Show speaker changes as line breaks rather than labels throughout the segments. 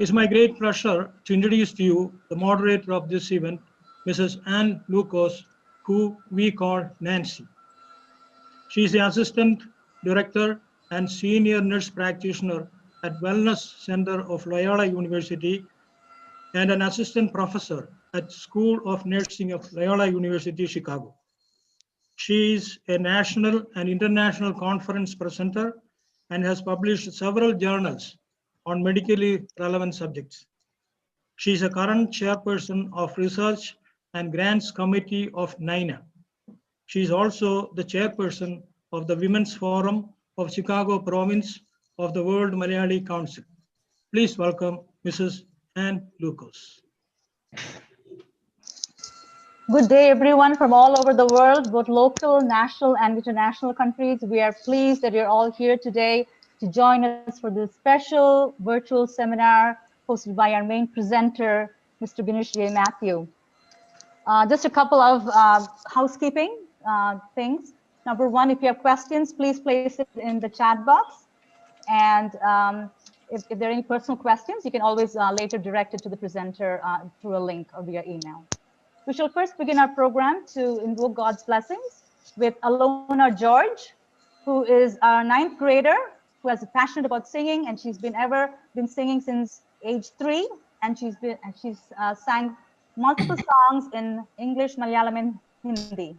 It's my great pleasure to introduce to you the moderator of this event, Mrs. Ann Lucas, who we call Nancy. She is the Assistant Director and Senior Nurse Practitioner at Wellness Center of Loyola University and an Assistant Professor at School of Nursing of Loyola University, Chicago. She is a national and international conference presenter and has published several journals on medically relevant subjects. She is a current chairperson of Research and Grants Committee of NINA. She is also the chairperson of the Women's Forum of Chicago Province of the World Malayalee Council. Please welcome Mrs. Ann Lucas.
Good day, everyone from all over the world, both local, national, and international countries. We are pleased that you're all here today to join us for this special virtual seminar hosted by our main presenter, Mr. Binush J. Matthew. Just a couple of housekeeping things. Number one, if you have questions, please place it in the chat box. And if there are any personal questions, you can always later direct it to the presenter through a link or via email. We shall first begin our program to invoke God's blessings with Alona George, who is our 9th grader, who is passionate about singing, and she's been singing since age 3, and she's sang multiple songs in English, Malayalam, and Hindi.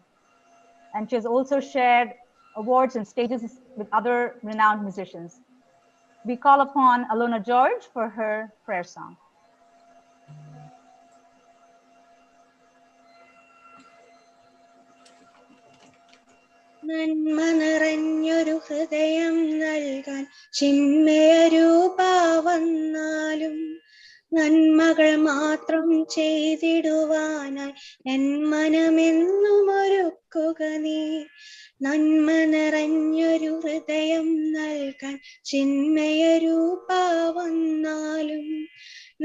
And she has also shared awards and stages with other renowned musicians. We call upon Alona George for her prayer song.
നന്മ നിറഞ്ഞൊരു ഹൃദയം നൽകാൻ ചിന്മയരൂപാ വന്നാലും നന്മകൾ മാത്രം ചെയ്തിടുവാനായി N മനമെന്നും ഒരുക്കുക നീ നന്മ നിറഞ്ഞൊരു ഹൃദയം നൽകാൻ ചിന്മയരൂപാ വന്നാലും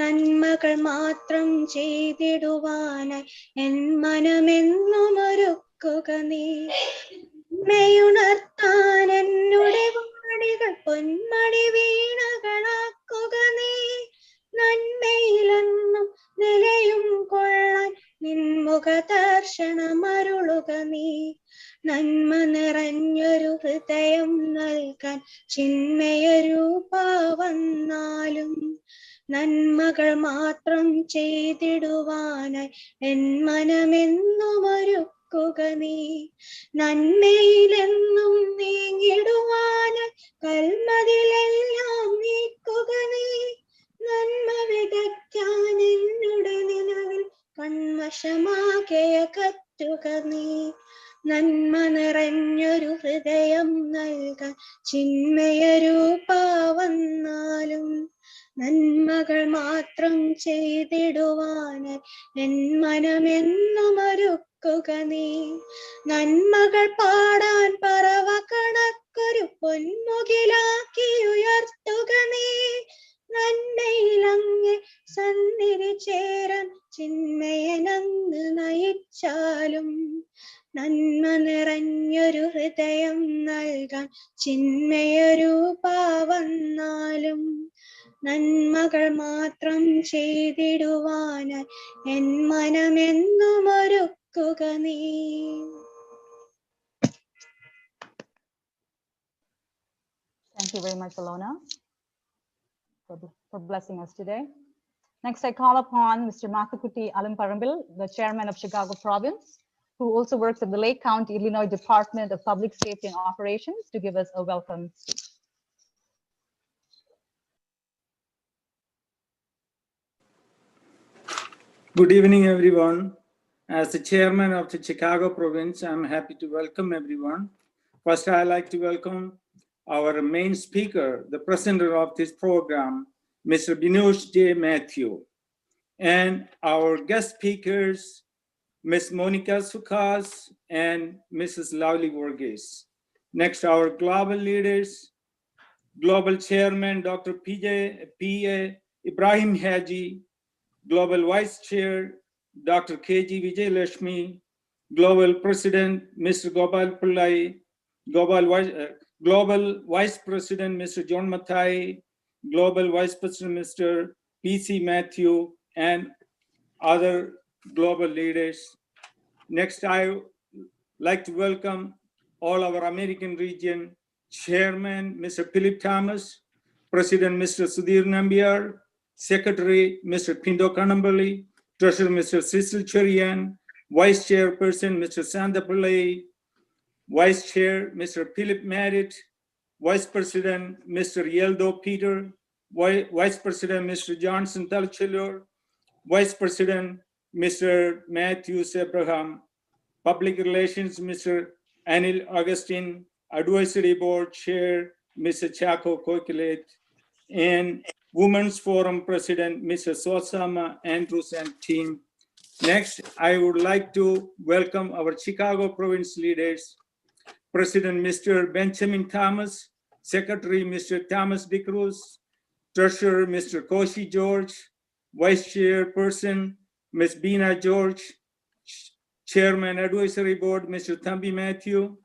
നന്മകൾ മാത്രം ചെയ്തിടുവാനായി എൻ മനമെന്നും ഒരുക്കുക നീ ണയുണർത്താൻ എന്നുടെ വാണികൾ പൊന്മണി വീണകളാക്കുക നീ നന്മയിലെന്നും നിലയും കൊള്ളാൻ നിൻമുഖ ദർശനമരുളുക നീ നന്മ നിറഞ്ഞൊരു ഹൃദയം നൽകാൻ ചിന്മയരൂപാ വന്നാലും നന്മകൾ മാത്രം ചെയ്തിടുവാനായി എൻ മനമെന്നും ഒരുക്കുക നീ നന്മയിലെന്നും നീങ്ങിടുവാനായി കൽമതിലെല്ലാം നീക്കുക നീ നന്മ വിതയ്ക്കാൻ എന്നുടെ നിലവിൽ കൺവശമാകയ കത്തുക നീ നന്മ നിറഞ്ഞൊരു ഹൃദയം നൽകാൻ ചിന്മയരൂപാ വന്നാലും നന്മകൾ മാത്രം ചെയ്തിടുവാനായി എൻ മനമെന്നും ഒരുക്കുക നീ നന്മകൾ പാടാൻ പറവ കണക്കൊരു പൊന്മുകിലാക്കി ഉയർത്തുക നീ നന്മയിലങ്ങെ സന്നിധി ചേരാൻ ചിന്മയനങ്ങ് നയിച്ചാലും നന്മ നിറഞ്ഞൊരു ഹൃദയം നൽകാൻ ചിന്മയരൂപാ വന്നാലും നന്മകൾ മാത്രം ചെയ്തിടുവാനായി എൻ മനമെന്നും ഒരുക്കുക നീ.
Thank you very much, Alona, for blessing us today. Next, I call upon Mr. Mathukutti Alamparambil, the chairman of Chicago Province, who also works at the Lake County, Illinois Department of Public Safety and Operations, to give us a welcome speech.
Good evening, everyone. As the chairman of the Chicago Province, I'm happy to welcome everyone. First, I'd like to welcome our main speaker, the presenter of this program, Mr. Binush J. Matthew, and our guest speakers, Ms. Monica Sukas and Mrs. Lovely Varghese. Next, our global leaders, Global Chairman, Dr. P.A. Ibrahim Haji, Global Vice Chair, Dr. K.G. Vijayalakshmi, Global President, Mr. Gopal Pillai, Global Vice President, Mr. John Mathai, Global Vice President, Mr. PC Matthew, and other global leaders. Next, I would like to welcome all our American region Chairman, Mr. Philip Thomas, President, Mr. Sudhir Nambiar, Secretary, Mr. Pindo Kanambali, Treasurer, Mr. Cecil Cherian, Vice Chairperson, Mr. Sandha Pillai, Vice Chair, Mr. Philip Merritt, Vice President, Mr. Yeldo Peter, Vice President, Mr. Johnson Talchilor, Vice President, Mr. Matthews Abraham, Public Relations, Mr. Anil Augustine, Advisory Board Chair, Mr. Chaco Kokilet, and Women's Forum President, Mrs. Osama Andrews and team. Next, I would like to welcome our Chicago province leaders, President Mr. Benjamin Thomas, Secretary Mr. Thomas DeCruz, Treasurer Mr. Koshi George, Vice Chairperson Ms. Bina George, Chairman Advisory Board Mr. Thambi Matthew,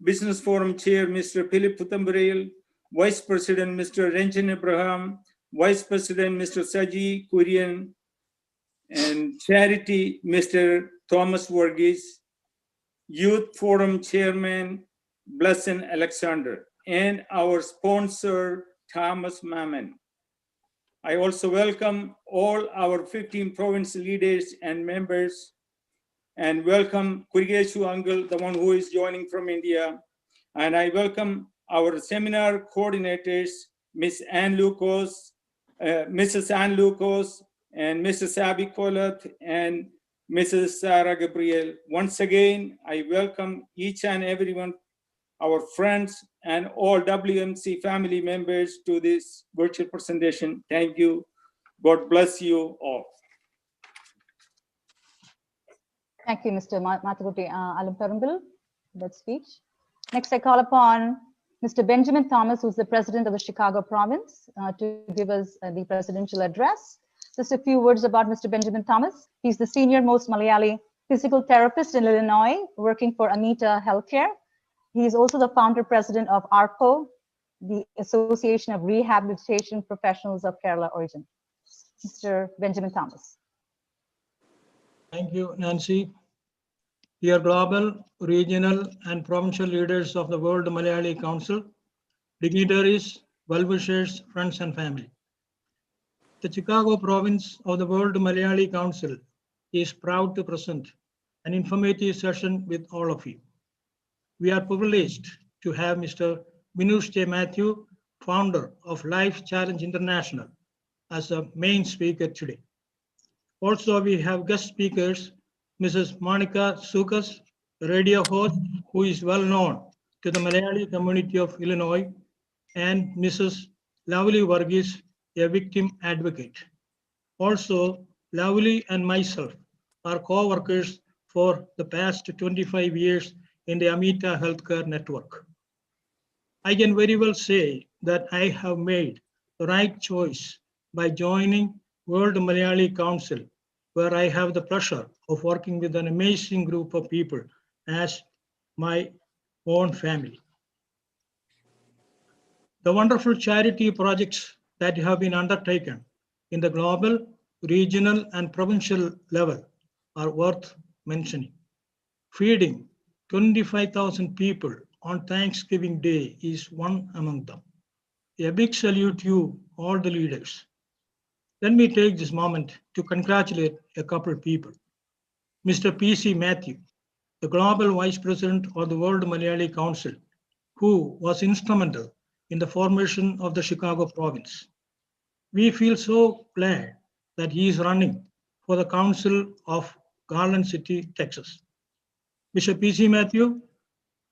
Business Forum Chair Mr. Philip Putambril, Vice President Mr. Ranjan Abraham, Vice President Mr. Saji Kurian, and Charity Mr. Thomas Varghese, Youth Forum Chairman Blessing Alexander, and our sponsor Thomas Mammon. I also welcome all our 15 province leaders and members, and welcome Kurigeshu Uncle, the one who is joining from India. And I welcome our seminar coordinators, Ms. Ann Lucas, Mrs. Ann Lucas, and Mrs. Abby Kolat, and Mrs. Sarah Gabriel. Once again, I welcome each and everyone, our friends and all WMC family members to this virtual presentation. Thank you. God bless you all.
Thank you, Mr. Mathukutti Alamperambil, for that speech. Next, I call upon Mr. Benjamin Thomas, who's the president of the Chicago province, to give us the presidential address. Just a few words about Mr. Benjamin Thomas. He's the senior most Malayalee physical therapist in Illinois, working for Amita Healthcare. He's also the founder president of ARPO, the Association of Rehabilitation Professionals of Kerala origin. Mr. Benjamin Thomas.
Thank you, Nancy. Dear global, regional, and provincial leaders of the World Malayalee Council, dignitaries, well-wishers, friends, and family. The Chicago province of the World Malayalee Council is proud to present an informative session with all of you. We are privileged to have Mr. Vinush J. Matthew, founder of Life Challenge International, as a main speaker today. Also, we have guest speakers, Mrs. Monica Sukas, a radio host who is well known to the Malayali community of Illinois, and Mrs. Lovely Varghese, a victim advocate. Also, Lovely and myself are co-workers for the past 25 years in the Amita Healthcare Network. I can very well say that I have made the right choice by joining World Malayali Council, where I have the pleasure of working with an amazing group of people as my own family. The wonderful charity projects that have been undertaken in the global, regional, and provincial level are worth mentioning. Feeding 25,000 people on Thanksgiving Day is one among them. A big salute to you, all the leaders. Let me take this moment to congratulate a couple of people. Mr. PC Matthew, the Global Vice President of the World Malayali Council, who was instrumental in the formation of the Chicago province. We feel so glad that he is running for the Council of Garland City, Texas. Mr. PC Matthew,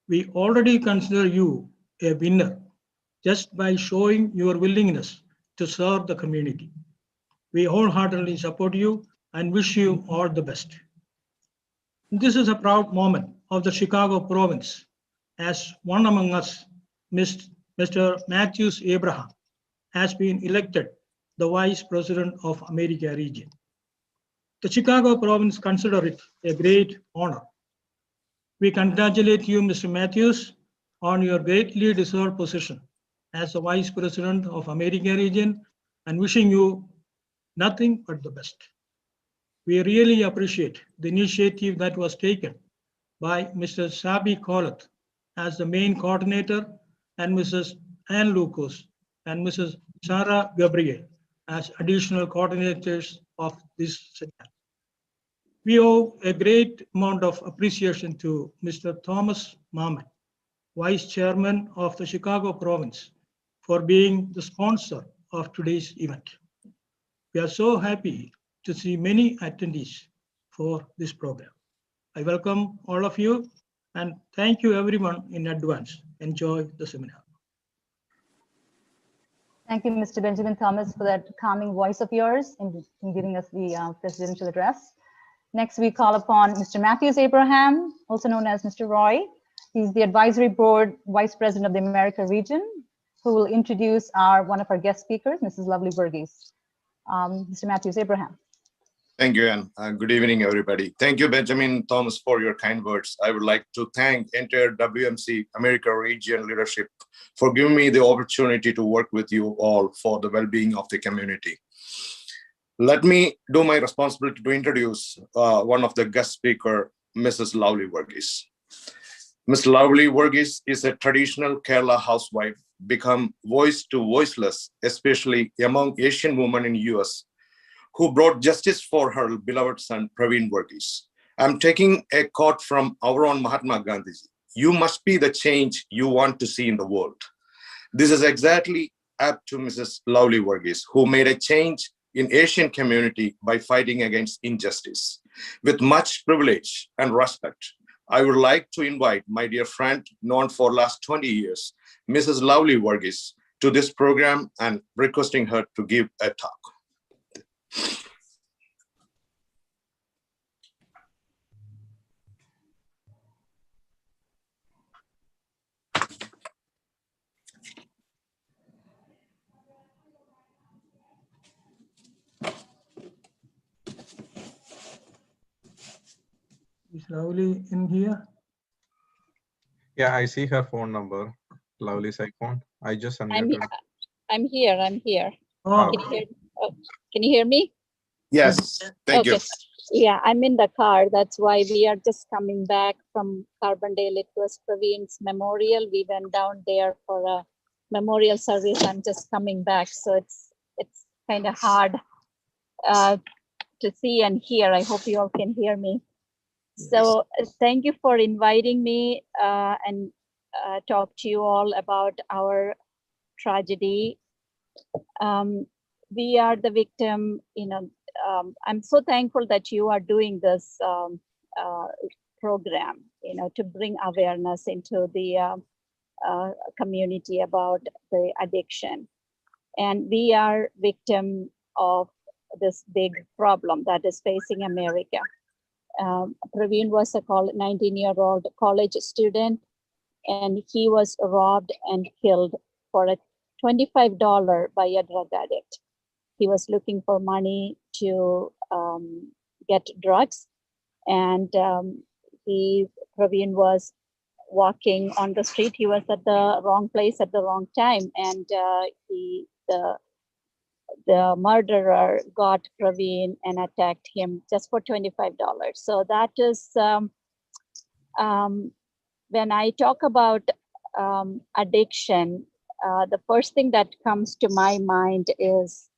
we already consider you a winner just by showing your willingness to serve the community. We wholeheartedly support you and wish you all the best. This is a proud moment of the Chicago province, as one among us, Mr. Matthews Abraham, has been elected the Vice President of America region. The Chicago province considers it a great honor. We congratulate you, Mr. Matthews, on your greatly deserved position as the Vice President of America region, and wishing you nothing but the best. We really appreciate the initiative that was taken by Mr. Sabi Kolat as the main coordinator and Mrs. Ann Lucas and Mrs. Sarah Gabriel as additional coordinators of this seminar. We owe a great amount of appreciation to Mr. Thomas Mamet, Vice Chairman of the Chicago Province, for being the sponsor of today's event. We are so happy to see many attendees for this program. I welcome all of you and thank you everyone in advance. Enjoy the seminar.
Thank you, Mr. Benjamin Thomas, for that calming voice of yours in giving us the presidential address. Next, we call upon Mr. Matthews Abraham, also known as Mr. Roy. He's the Advisory Board Vice President of the America region, who will introduce one of our guest speakers, Mrs. Lovely Burgess. Mr. Matthews Abraham.
Thank you, and good evening, everybody. Thank you, Benjamin Thomas, for your kind words. I would like to thank entire WMC America region leadership for giving me the opportunity to work with you all for the well-being of the community. Let me do my responsibility to introduce one of the guest speaker, Mrs. Lovely Burgess. Ms. Lovely Burgess is a traditional Kerala housewife, become voice to voiceless, especially among Asian women in US, who brought justice for her beloved son, Praveen Burgess. I'm taking a quote from our own Mahatma Gandhi. You must be the change you want to see in the world. This is exactly apt to Mrs. Lovely Burgess, who made a change in Asian community by fighting against injustice. With much privilege and respect, I would like to invite my dear friend, known for last 20 years, Mrs. Lovely Burgess, to this program and requesting her to give a talk.
Is Lovely in here?
Yeah, I see her phone number. Lovely's icon. I just unmuted.
I'm here.
Oh,
Can you hear me?
Yes, thank you.
Yeah, I'm in the car. That's why we are just coming back from Carbondale. It was Praveen's memorial. We went down there for a memorial service. I'm just coming back. So it's kind of hard to see and hear. I hope you all can hear me. So thank you for inviting me and talk to you all about our tragedy. We are the victim, I'm so thankful that you are doing this program, to bring awareness into the community about the addiction. And we are victim of this big problem that is facing America. Praveen was a 19-year-old college student, and he was robbed and killed for a $25 by a drug addict. He was looking for money to get drugs, and Praveen was walking on the street. He was at the wrong place at the wrong time, and the murderer got Praveen and attacked him just for $25. So that is, when I talk about addiction, the first thing that comes to my mind is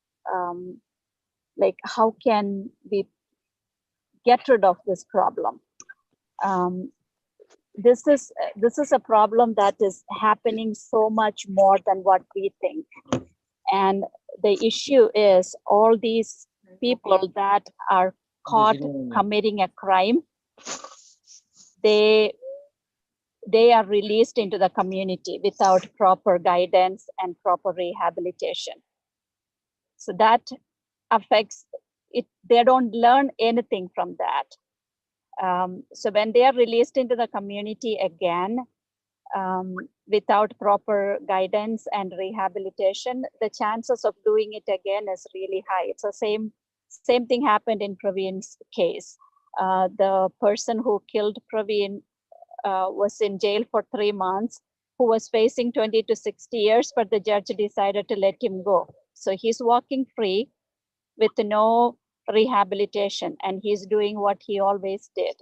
like, how can we get rid of this problem? This is a problem that is happening so much more than what we think. And the issue is all these people that are caught committing a crime, they are released into the community without proper guidance and proper rehabilitation. So that affects it. They don't learn anything from that. So when they are released into the community again, without proper guidance and rehabilitation, the chances of doing it again is really high. It's the same thing happened in Praveen's case. The person who killed Praveen was in jail for 3 months, who was facing 20 to 60 years, but the judge decided to let him go. So he's walking free. with no rehabilitation, and he's doing what he always did.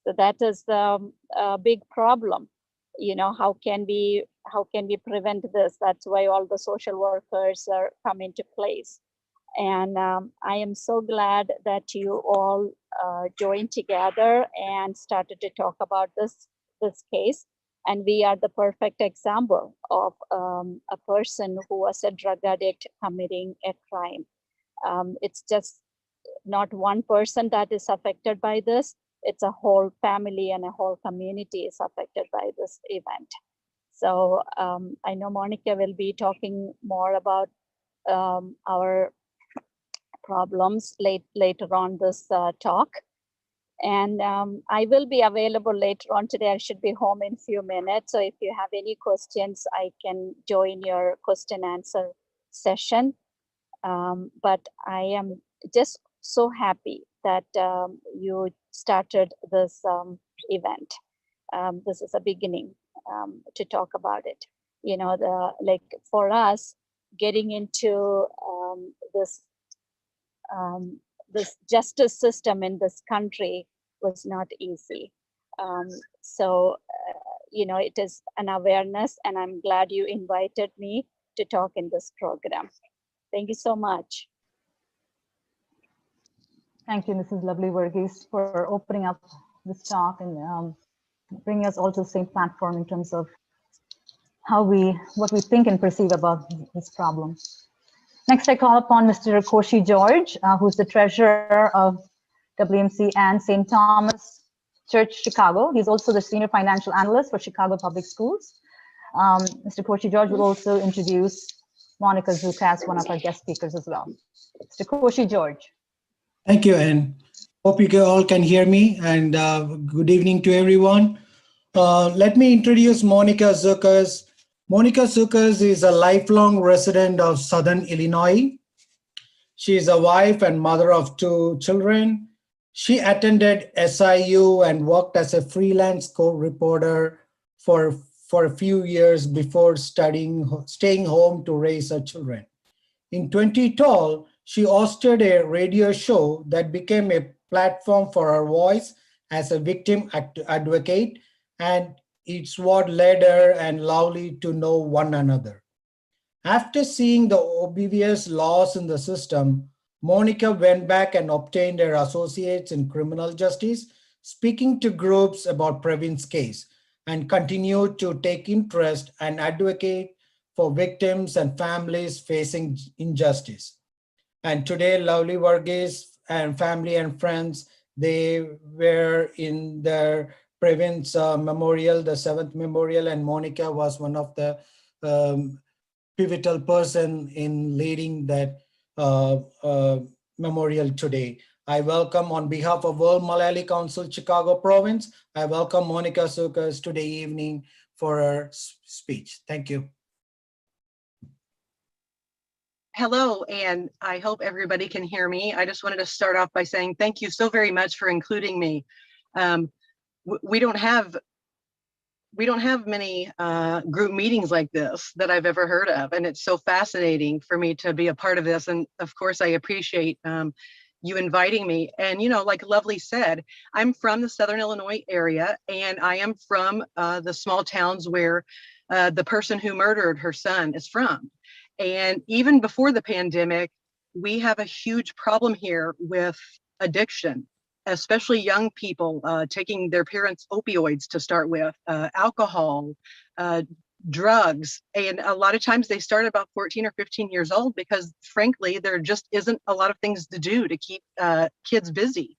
So that is a big problem. You know, how can we prevent this? That's why all the social workers are come into place. And I am so glad that you all joined together and started to talk about this case. And we are the perfect example of a person who was a drug addict committing a crime. It's just not one person that is affected by this. It's a whole family and a whole community is affected by this event. So I know Monica will be talking more about our problems later on this talk. And I will be available later on today. I should be home in a few minutes. So if you have any questions, I can join your question answer session. But I am just so happy that you started this event. This is a beginning to talk about it. You know, like for us, getting into this justice system in this country was not easy. So, you know, it is an awareness, and I'm glad you invited me to talk in this program. Thank you so much.
Thank you, Mrs. Lovely Verghese, for opening up this talk and bringing us all to the same platform in terms of what we think and perceive about this problem. Next, I call upon Mr. Koshi George, who's the treasurer of WMC and St. Thomas Church, Chicago. He's also the senior financial analyst for Chicago Public Schools. Mr. Koshi George will also introduce Monica Zuka as one of our guest speakers as well. Mr. Koshi George.
Thank you, and hope you all can hear me, and good evening to everyone. Let me introduce Monica Zukas. Monica Zukas is a lifelong resident of Southern Illinois. She is a wife and mother of 2 children. She attended SIU and worked as a freelance co-reporter for a few years before staying home to raise her children. In 2012, she hosted a radio show that became a platform for her voice as a victim advocate, and it's what led her and Lovely to know one another. After seeing the obvious laws in the system, Monica went back and obtained her associates in criminal justice, speaking to groups about Pravin's case, and continued to take interest and advocate for victims and families facing injustice. And today, Lovely Verghese and family and friends, they were in their Pravin's memorial, the 7th memorial, and Monica was one of the pivotal person in leading that memorial today. I welcome, on behalf of World Malayalee Council, Chicago Province, I welcome Monica Zukas today evening for her speech. Thank you.
Hello, and I hope everybody can hear me. I just wanted to start off by saying thank you so very much for including me. We don't have many group meetings like this that I've ever heard of, and it's so fascinating for me to be a part of this. And of course, I appreciate you inviting me. And you know, like Lovely said, I'm from the Southern Illinois area, and I am from the small towns where the person who murdered her son is from. And even before the pandemic, we have a huge problem here with addiction, especially young people taking their parents' opioids to start with, alcohol, drugs. And a lot of times they start about 14 or 15 years old because frankly, there just isn't a lot of things to do to keep kids busy.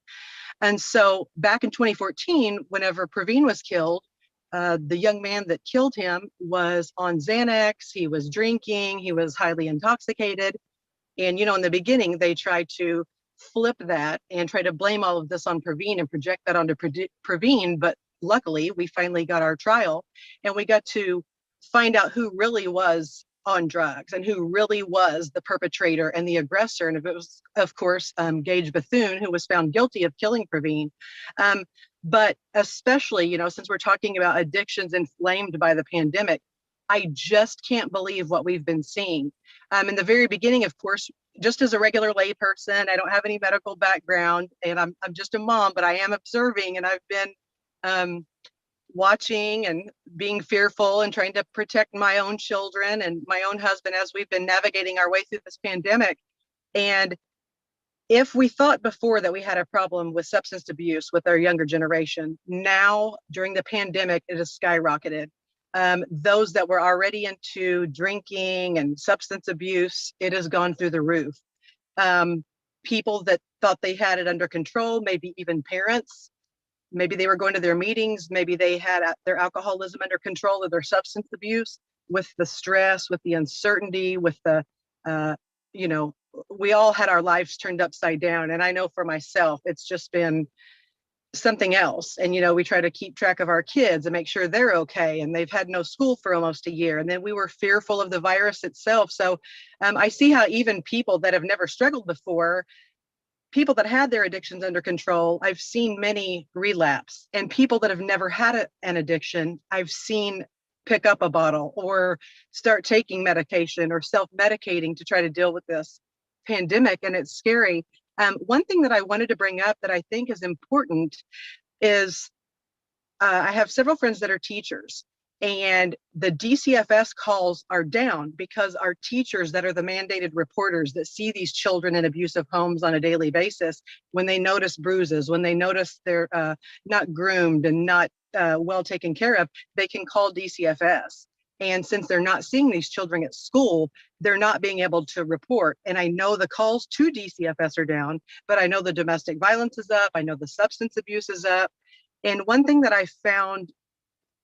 And so back in 2014, whenever Pravin was killed, the young man that killed him was on Xanax, he was drinking, he was highly intoxicated. And, you know, in the beginning, they tried to flip that and try to blame all of this on Pravin and project that onto Pravin. But luckily, we finally got our trial and we got to find out who really was on drugs and who really was the perpetrator and the aggressor. And it was, of course, Gage Bethune, who was found guilty of killing Pravin. But especially, you know, since we're talking about addictions inflamed by the pandemic, I just can't believe what we've been seeing. In the very beginning, of course, just as a regular lay person, I don't have any medical background, and I'm just a mom, but I am observing, and I've been watching and being fearful and trying to protect my own children and my own husband as we've been navigating our way through this pandemic. And if we thought before that we had a problem with substance abuse with our younger generation, now during the pandemic, it has skyrocketed. Those that were already into drinking and substance abuse, it has gone through the roof. People that thought they had it under control, maybe even parents, maybe they were going to their meetings, maybe they had their alcoholism under control or their substance abuse. With the stress, with the uncertainty, with the, you know, we all had our lives turned upside down. And I know for myself, it's just been something else. And, you know, we try to keep track of our kids and make sure they're okay. And they've had no school for almost a year. And then we were fearful of the virus itself. So I see how even people that have never struggled before, people that had their addictions under control, I've seen many relapse. And people that have never had an addiction, I've seen pick up a bottle or start taking medication or self-medicating to try to deal with this pandemic. And it's scary. One thing that I wanted to bring up that I think is important is I have several friends that are teachers, and the DCFS calls are down because our teachers that are the mandated reporters that see these children in abusive homes on a daily basis, when they notice bruises, when they notice they're not groomed and not well taken care of, they can call DCFS. And since they're not seeing these children at school, they're not being able to report. And I know the calls to DCFS are down, but I know the domestic violence is up. I know the substance abuse is up. And one thing that I found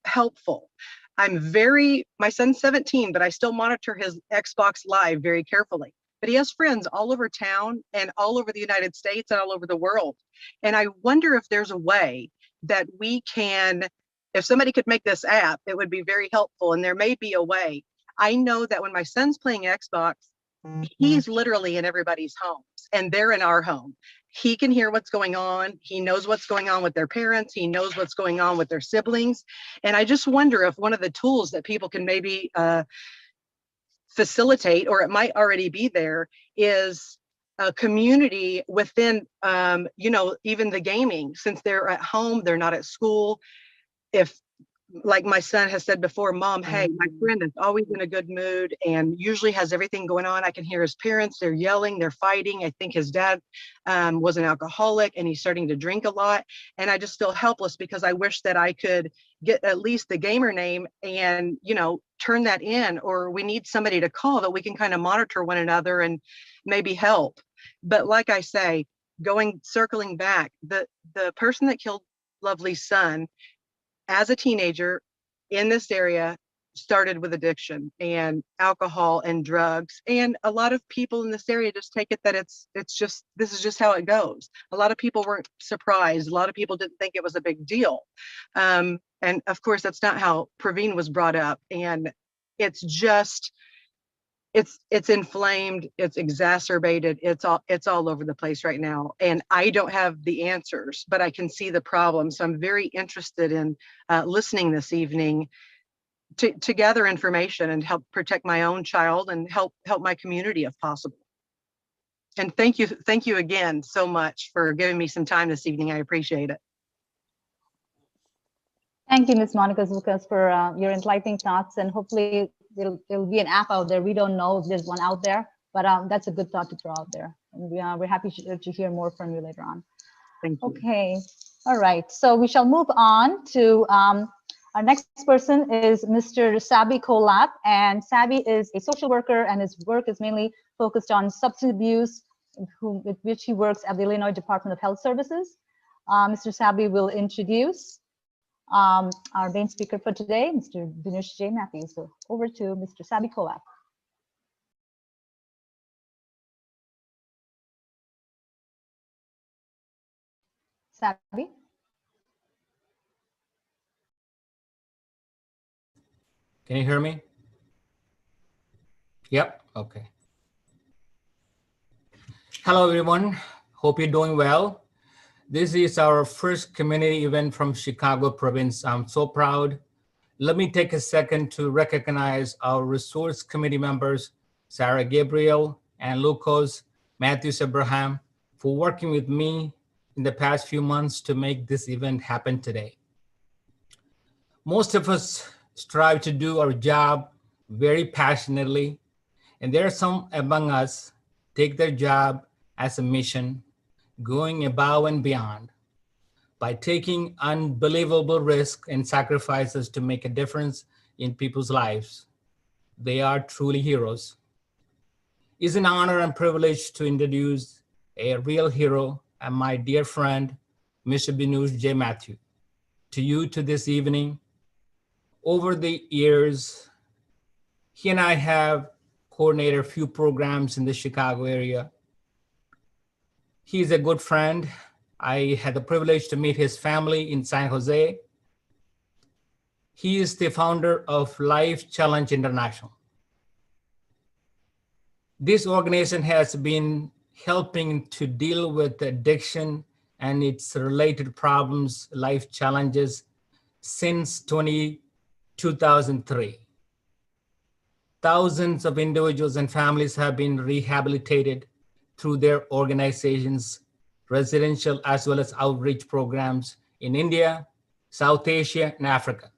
helpful, my son's 17, but I still monitor his Xbox Live very carefully. But he has friends all over town and all over the United States and all over the world. And I wonder if there's a way that we can, if somebody could make this app, it would be very helpful. And there may be a way. I know that when my son's playing Xbox, he's literally in everybody's homes and they're in our home. He can hear what's going on. He knows what's going on with their parents. He knows what's going on with their siblings. And I just wonder if one of the tools that people can maybe facilitate, or it might already be there, is a community within, you know, even the gaming, since they're at home, they're not at school. If, like my son has said before, Mom, hey, my friend is always in a good mood and usually has everything going on. I can hear his parents, they're yelling, they're fighting. I think his dad was an alcoholic and he's starting to drink a lot. And I just feel helpless because I wish that I could get at least the gamer name and, you know, turn that in, or we need somebody to call that we can kind of monitor one another and maybe help. But like I say, circling back, the person that killed Lovely's son as a teenager in this area started with addiction and alcohol and drugs. And a lot of people in this area just take it that this is just how it goes. A lot of people weren't surprised. A lot of people didn't think it was a big deal. And of course, that's not how Praveen was brought up. And it's just, it's inflamed, it's exacerbated, it's all over the place right now. And I don't have the answers, but I can see the problem. So I'm very interested in listening this evening to gather information and help protect my own child and help my community if possible. And thank you again so much for giving me some time this evening. I appreciate it.
Thank you, Ms. Monica Zukas, for your enlightening thoughts, and hopefully there'll be an app out there. We don't know if there's one out there, but that's a good thought to throw out there. And we're happy to hear more from you later on.
Thank you.
Okay, all right. So we shall move on to our next person is Mr. Sabi Kolap, and Sabi is a social worker, and his work is mainly focused on substance abuse, with which he works at the Illinois Department of Health Services. Mr. Sabi will introduce our main speaker for today, Mr. Dinesh J. Matthews. So over to Mr. Sabi Kolap. Sabi?
Can you hear me? Yep, okay. Hello, everyone. Hope you're doing well. This is our first community event from Chicago province. I'm so proud Let me take a second to recognize our resource committee members, Sarah Gabriel and Lucas Matthews Abraham, for working with me in the past few months to make this event happen today. Most of us strive to do our job very passionately, and there are some among us take their job as a mission, going above and beyond by taking unbelievable risks and sacrifices to make a difference in people's lives. They are truly heroes. It's an honor and privilege to introduce a real hero and my dear friend, Mr. Binuj J. Matthew, to you to this evening. Over the years, he and I have coordinated a few programs in the Chicago area. He's a good friend. I had the privilege to meet his family in San Jose. He is the founder of Life Challenge International. This organization has been helping to deal with addiction and its related problems, life challenges, since 2003. Thousands of individuals and families have been rehabilitated through their organizations, residential as well as outreach programs in India, South Asia, and Africa.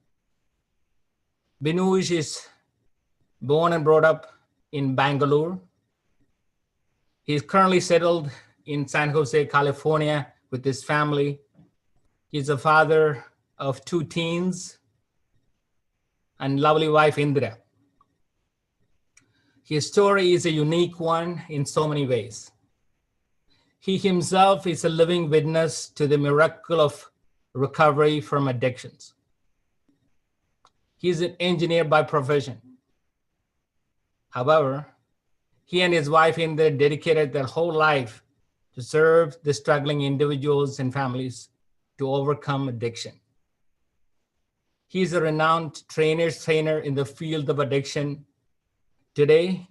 Binuj is born and brought up in Bangalore. He's currently settled in San Jose, California with his family. He's a father of 2 teens and lovely wife, Indra. His story is a unique one in so many ways. He himself is a living witness to the miracle of recovery from addictions. He's an engineer by profession. However, he and his wife Indra dedicated their whole life to serve the struggling individuals and families to overcome addiction. He's a renowned trainer in the field of addiction. Today,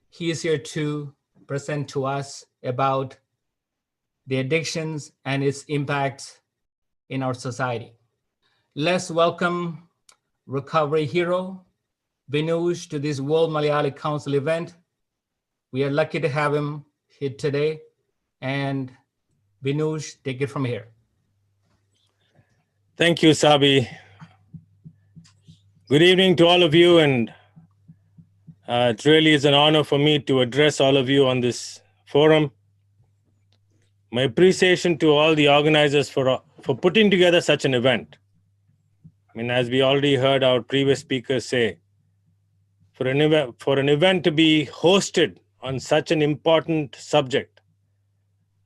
he is here to present to us about the addictions and its impacts in our society. Let's welcome recovery hero, Binuj, to this World Malayalee Council event. We are lucky to have him here today. And Binuj, take it from here.
Thank you, Sabi. Good evening to all of you, and it really is an honor for me to address all of you on this forum. My appreciation to all the organizers for putting together such an event. I mean, as we already heard our previous speakers say, for an event to be hosted on such an important subject,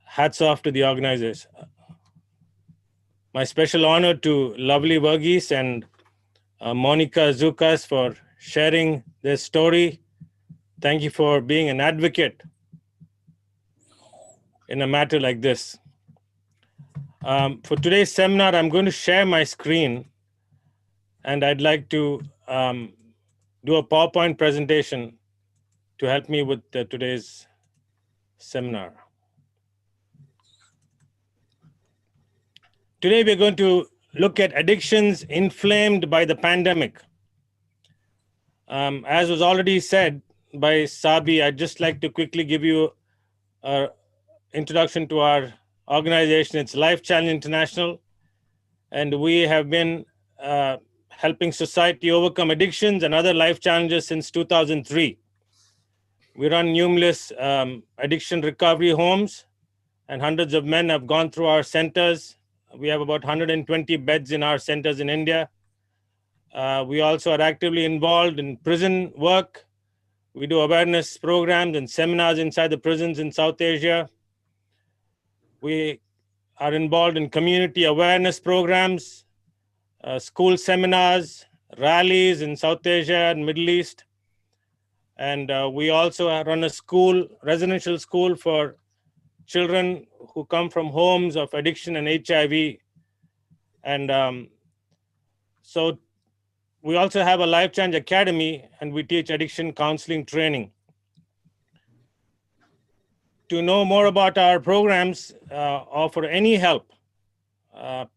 hats off to the organizers. My special honor to lovely Verghese and Monica Zukas for sharing their story. Thank you for being an advocate in a matter like this. For today's seminar, I'm going to share my screen, and I'd like to do a PowerPoint presentation to help me with today's seminar. Today, we're going to look at addictions inflamed by the pandemic. As was already said by Sabi, I'd just like to quickly give you an introduction to our organization. It's Life Challenge International, and we have been helping society overcome addictions and other life challenges since 2003. We run numerous addiction recovery homes, and hundreds of men have gone through our centers. We have about 120 beds in our centers in India. We also are actively involved in prison work. We do awareness programs and seminars inside the prisons in South Asia. We are involved in community awareness programs, school seminars, rallies in South Asia and Middle East. And we also run a school, residential school for children who come from homes of addiction and HIV. And so we also have a Life Change Academy, and we teach addiction counseling training. To know more about our programs or for any help,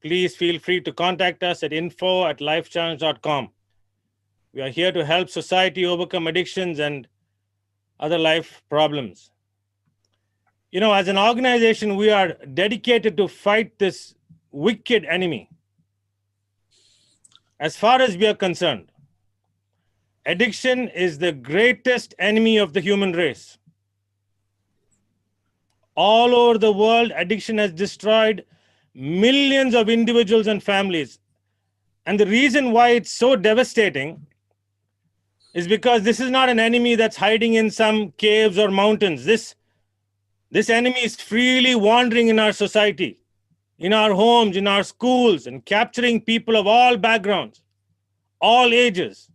please feel free to contact us at info@lifechallenge.com. We are here to help society overcome addictions and other life problems. You know, as an organization, we are dedicated to fight this wicked enemy. As far as we are concerned, addiction is the greatest enemy of the human race. All over the world, addiction has destroyed millions of individuals and families. And the reason why it's so devastating is because this is not an enemy that's hiding in some caves or mountains. This enemy is freely wandering in our society, in our homes, in our schools, and capturing people of all backgrounds, all ages,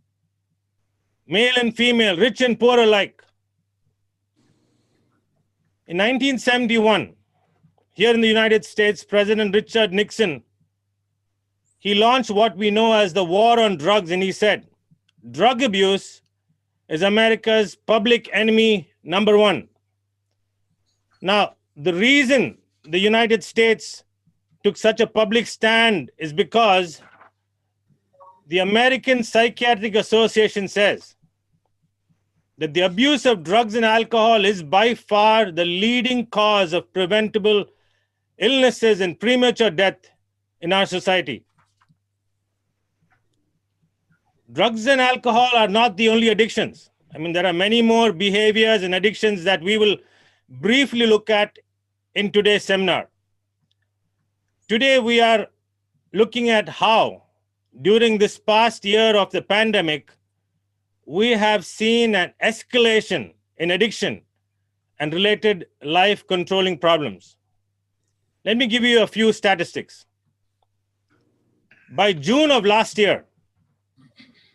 male and female, rich and poor alike. In 1971, here in the United States, President Richard Nixon, he launched what we know as the war on drugs, and he said, drug abuse is America's public enemy number one. Now, the reason the United States took such a public stand is because the American Psychiatric Association says that the abuse of drugs and alcohol is by far the leading cause of preventable illnesses and premature death in our society. Drugs and alcohol are not the only addictions. I mean, there are many more behaviors and addictions that we will briefly look at in today's seminar. Today, we are looking at how, during this past year of the pandemic, we have seen an escalation in addiction and related life controlling problems. Let me give you a few statistics. By June of last year,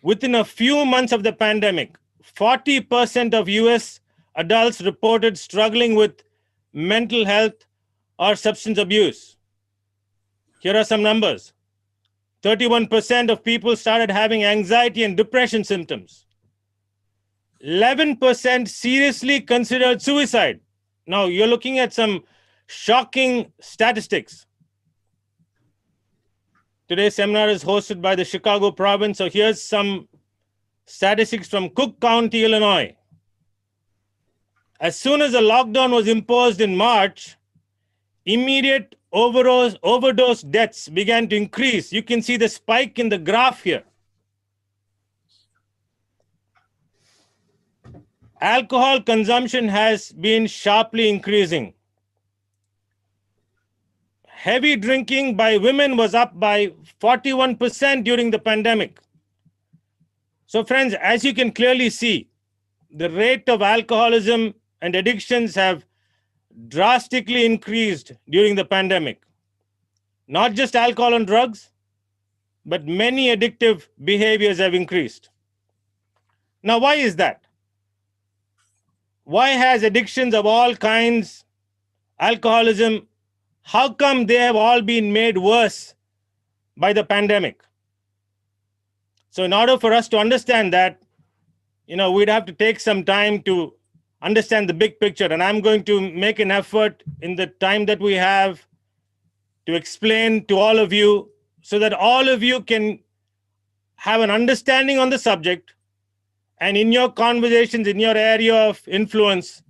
within a few months of the pandemic, 40% of US adults reported struggling with mental health or substance abuse. Here are some numbers. 31% of people started having anxiety and depression symptoms. 11% seriously considered suicide. Now, you're looking at some shocking statistics. Today's seminar is hosted by the Chicago province, so here's some statistics from Cook County, Illinois. As soon as the lockdown was imposed in March, immediate overdose deaths began to increase. You can see the spike in the graph here. Alcohol consumption has been sharply increasing. Heavy drinking by women was up by 41% during the pandemic. So friends, as you can clearly see, the rate of alcoholism and addictions have drastically increased during the pandemic. Not just alcohol and drugs, but many addictive behaviors have increased. Now, why is that? Why has addictions of all kinds, alcoholism, how come they have all been made worse by the pandemic? So in order for us to understand that, we'd have to take some time to understand the big picture. And I'm going to make an effort in the time that we have to explain to all of you so that all of you can have an understanding on the subject. And in your conversations, in your area of influence,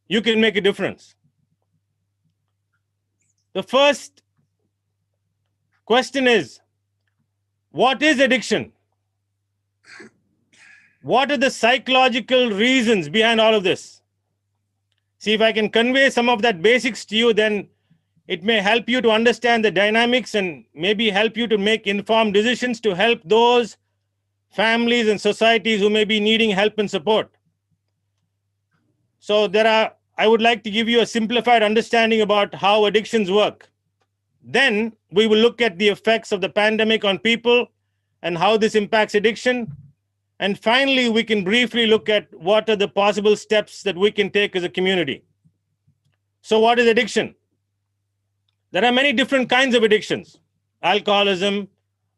you can make a difference. The first question is, what is addiction? What are the psychological reasons behind all of this? See, if I can convey some of that basics to you, then it may help you to understand the dynamics and maybe help you to make informed decisions to help those families and societies who may be needing help and support. So I would like to give you a simplified understanding about how addictions work. Then we will look at the effects of the pandemic on people and how this impacts addiction. And finally, we can briefly look at what are the possible steps that we can take as a community. So what is addiction? There are many different kinds of addictions: alcoholism,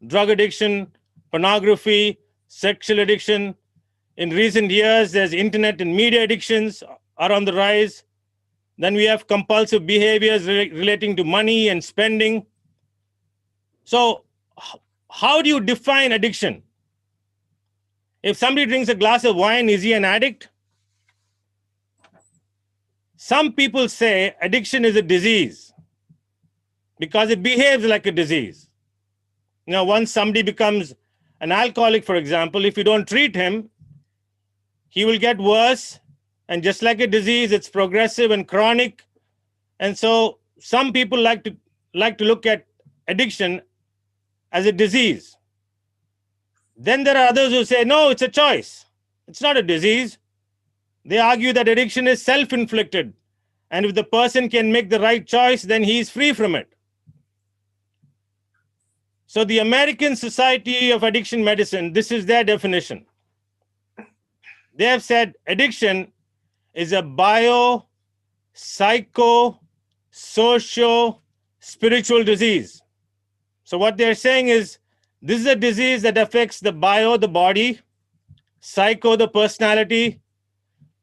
drug addiction, pornography, sexual addiction. In recent years, there's internet and media addictions are on the rise. Then we have compulsive behaviors relating to money and spending. So how do you define addiction? If somebody drinks a glass of wine, is he an addict? Some people say addiction is a disease because it behaves like a disease. Once somebody becomes an alcoholic, for example, if you don't treat him, he will get worse. And just like a disease, it's progressive and chronic. And so some people like to look at addiction as a disease. Then there are others who say, no, it's a choice. It's not a disease. They argue that addiction is self-inflicted. And if the person can make the right choice, then he is free from it. So the American Society of Addiction Medicine, this is their definition. They have said addiction is a bio, psycho, socio, spiritual disease. So what they're saying is this is a disease that affects the bio, the body, psycho, the personality,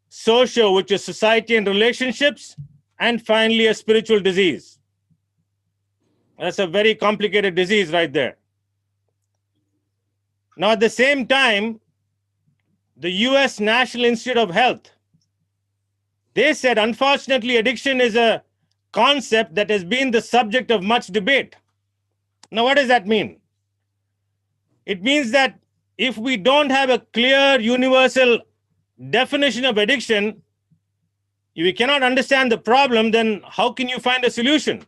socio, which is society and relationships, and finally a spiritual disease. That's a very complicated disease right there. Now, at the same time, the US National Institute of Health, they said, unfortunately, addiction is a concept that has been the subject of much debate. Now, what does that mean? It means that if we don't have a clear, universal definition of addiction, if we cannot understand the problem, then how can you find a solution?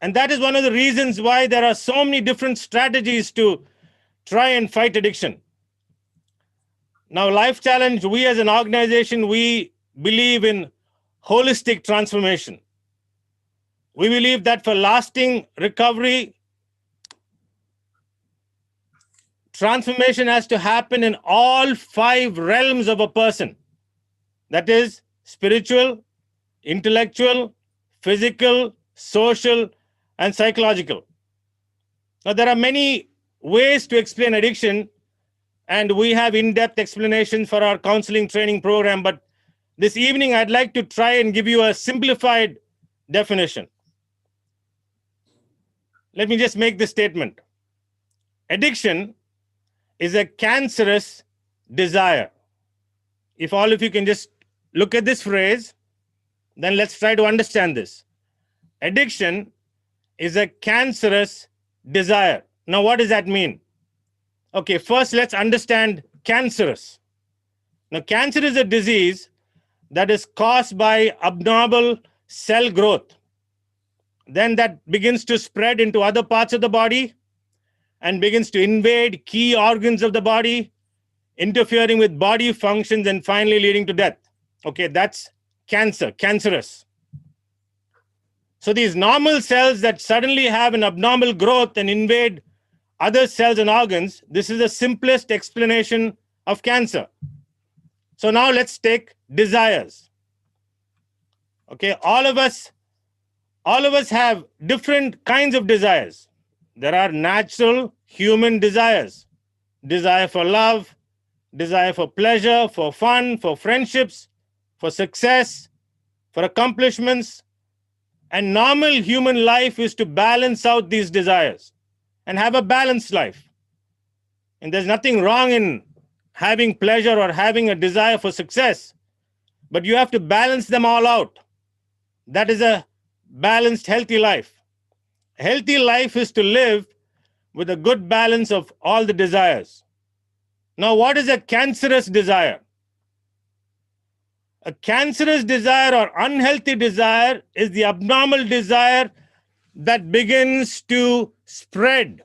And that is one of the reasons why there are so many different strategies to try and fight addiction. Now, Life Challenge, we as an organization, we believe in holistic transformation. We believe that for lasting recovery, transformation has to happen in all 5 realms of a person. That is spiritual, intellectual, physical, social, and psychological. Now, there are many ways to explain addiction, and we have in-depth explanations for our counseling training program, but this evening I'd like to try and give you a simplified definition. Let me just make this statement. Addiction is a cancerous desire. If all of you can just look at this phrase, then let's try to understand this. Addiction is a cancerous desire. Now, what does that mean? Okay, first let's understand cancerous. Now, cancer is a disease that is caused by abnormal cell growth. Then that begins to spread into other parts of the body and begins to invade key organs of the body, interfering with body functions and finally leading to death. Okay, that's cancer, cancerous. So these normal cells that suddenly have an abnormal growth and invade other cells and organs, this is the simplest explanation of cancer. So now let's take desires. Okay, all of us have different kinds of desires. There are natural human desires. Desire for love, desire for pleasure, for fun, for friendships, for success, for accomplishments. And normal human life is to balance out these desires and have a balanced life. And there's nothing wrong in having pleasure or having a desire for success, but you have to balance them all out. That is a balanced, healthy life. A healthy life is to live with a good balance of all the desires. Now, what is a cancerous desire? A cancerous desire or unhealthy desire is the abnormal desire that begins to spread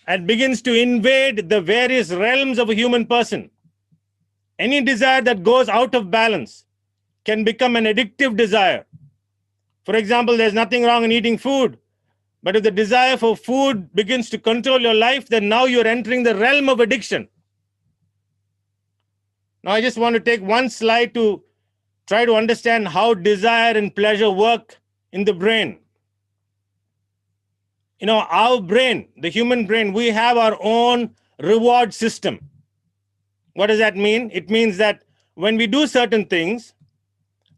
and begins to invade the various realms of a human person. Any desire that goes out of balance can become an addictive desire. For example, there's nothing wrong in eating food, but if the desire for food begins to control your life, then now you're entering the realm of addiction. Now, I just want to take one slide to try to understand how desire and pleasure work in the brain. You know, our brain, the human brain, we have our own reward system. What does that mean? It means that when we do certain things,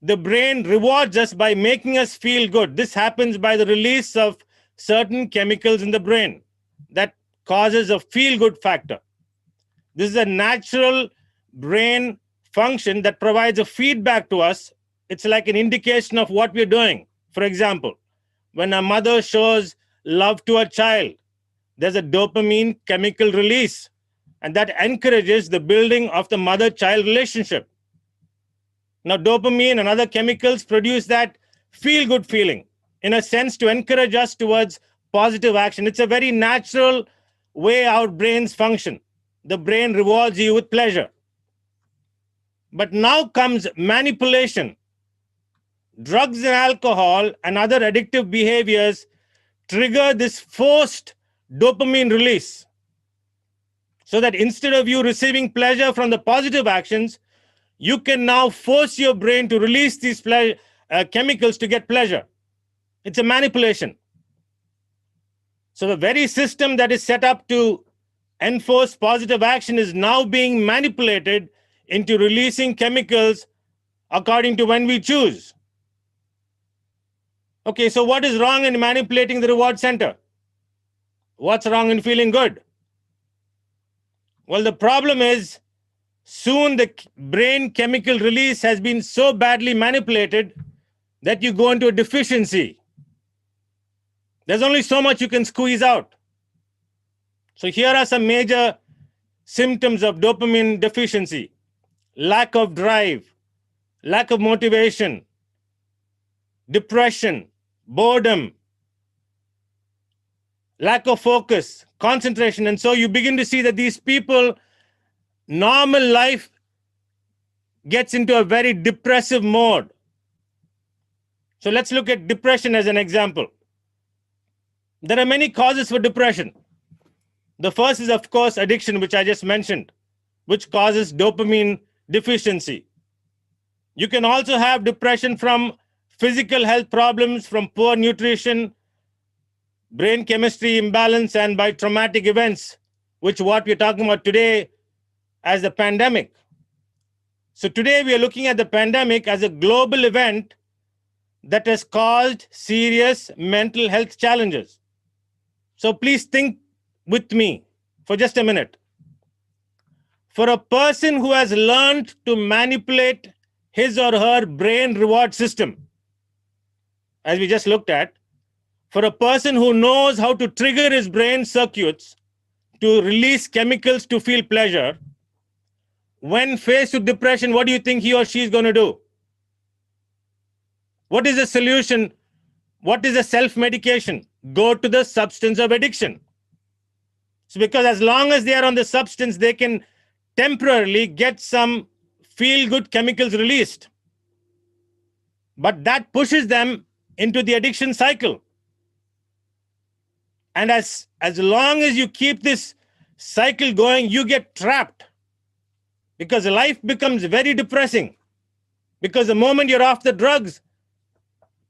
the brain rewards us by making us feel good. This happens by the release of certain chemicals in the brain that causes a feel-good factor. This is a natural brain function that provides a feedback to us. It's like an indication of what we're doing. For example, when a mother shows love to a child, there's a dopamine chemical release, and that encourages the building of the mother-child relationship. Now, dopamine and other chemicals produce that feel-good feeling, in a sense, to encourage us towards positive action. It's a very natural way our brains function. The brain rewards you with pleasure. But now comes manipulation. Drugs and alcohol and other addictive behaviors trigger this forced dopamine release, so that instead of you receiving pleasure from the positive actions, you can now force your brain to release these chemicals to get pleasure. It's a manipulation. So the very system that is set up to enforce positive action is now being manipulated into releasing chemicals according to when we choose. Okay, so what is wrong in manipulating the reward center? What's wrong in feeling good? Well, the problem is soon the brain chemical release has been so badly manipulated that you go into a deficiency. There's only so much you can squeeze out. So here are some major symptoms of dopamine deficiency: lack of drive, lack of motivation, depression, boredom, lack of focus, concentration. And so you begin to see that these people, normal life gets into a very depressive mode. So let's look at depression as an example. There are many causes for depression. The first is, of course, addiction, which I just mentioned, which causes dopamine deficiency. You can also have depression from physical health problems, from poor nutrition, brain chemistry imbalance, and by traumatic events, which what we're talking about today as the pandemic. So today we are looking at the pandemic as a global event that has caused serious mental health challenges. So please think with me for just a minute. For a person who has learned to manipulate his or her brain reward system, as we just looked at, for a person who knows how to trigger his brain circuits to release chemicals to feel pleasure, when faced with depression, what do you think he or she is going to do? What is the solution? What is the self-medication? Go to the substance of addiction. So because as long as they are on the substance, they can temporarily get some feel-good chemicals released. But that pushes them into the addiction cycle. And as long as you keep this cycle going, you get trapped, because life becomes very depressing. Because the moment you're off the drugs,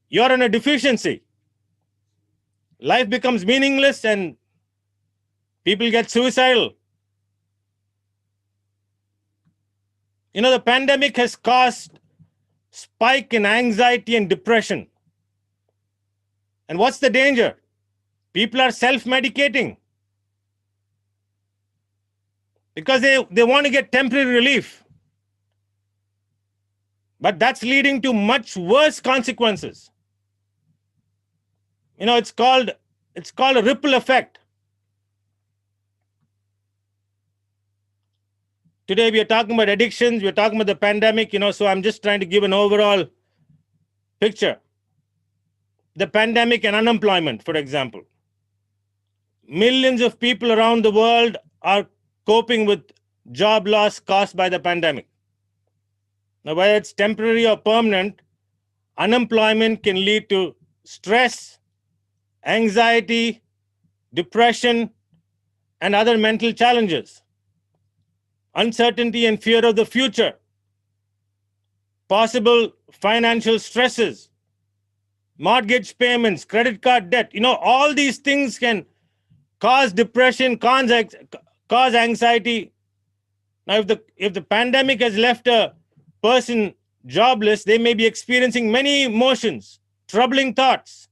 you're in a deficiency. Life becomes meaningless and people get suicidal. You know, the pandemic has caused spike in anxiety and depression. And what's the danger? People are self-medicating because they want to get temporary relief. But that's leading to much worse consequences. You know, it's called a ripple effect. Today we are talking about addictions, we are talking about the pandemic, so I'm just trying to give an overall picture. The pandemic and unemployment, for example. Millions of people around the world are coping with job loss caused by the pandemic. Now, whether it's temporary or permanent, unemployment can lead to stress, anxiety, depression, and other mental challenges. Uncertainty and fear of the future, possible financial stresses, mortgage payments, credit card debt. All these things can cause depression, cause anxiety. Now, if the pandemic has left a person jobless, they may be experiencing many emotions, troubling thoughts,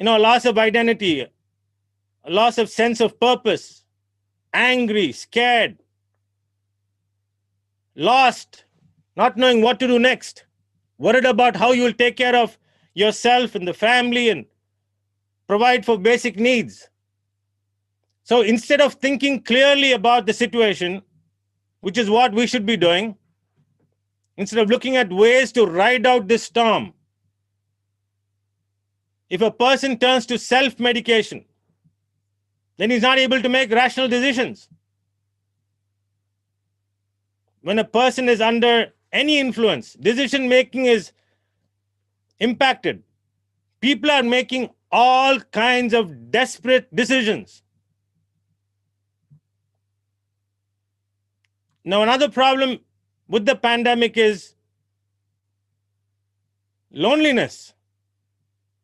loss of identity, a loss of sense of purpose, angry, scared, lost, not knowing what to do next, worried about how you will take care of yourself and the family and provide for basic needs. So instead of thinking clearly about the situation, which is what we should be doing, instead of looking at ways to ride out this storm, if a person turns to self-medication, then he's not able to make rational decisions. When a person is under any influence, decision-making is impacted. People are making all kinds of desperate decisions. Now, another problem with the pandemic is loneliness.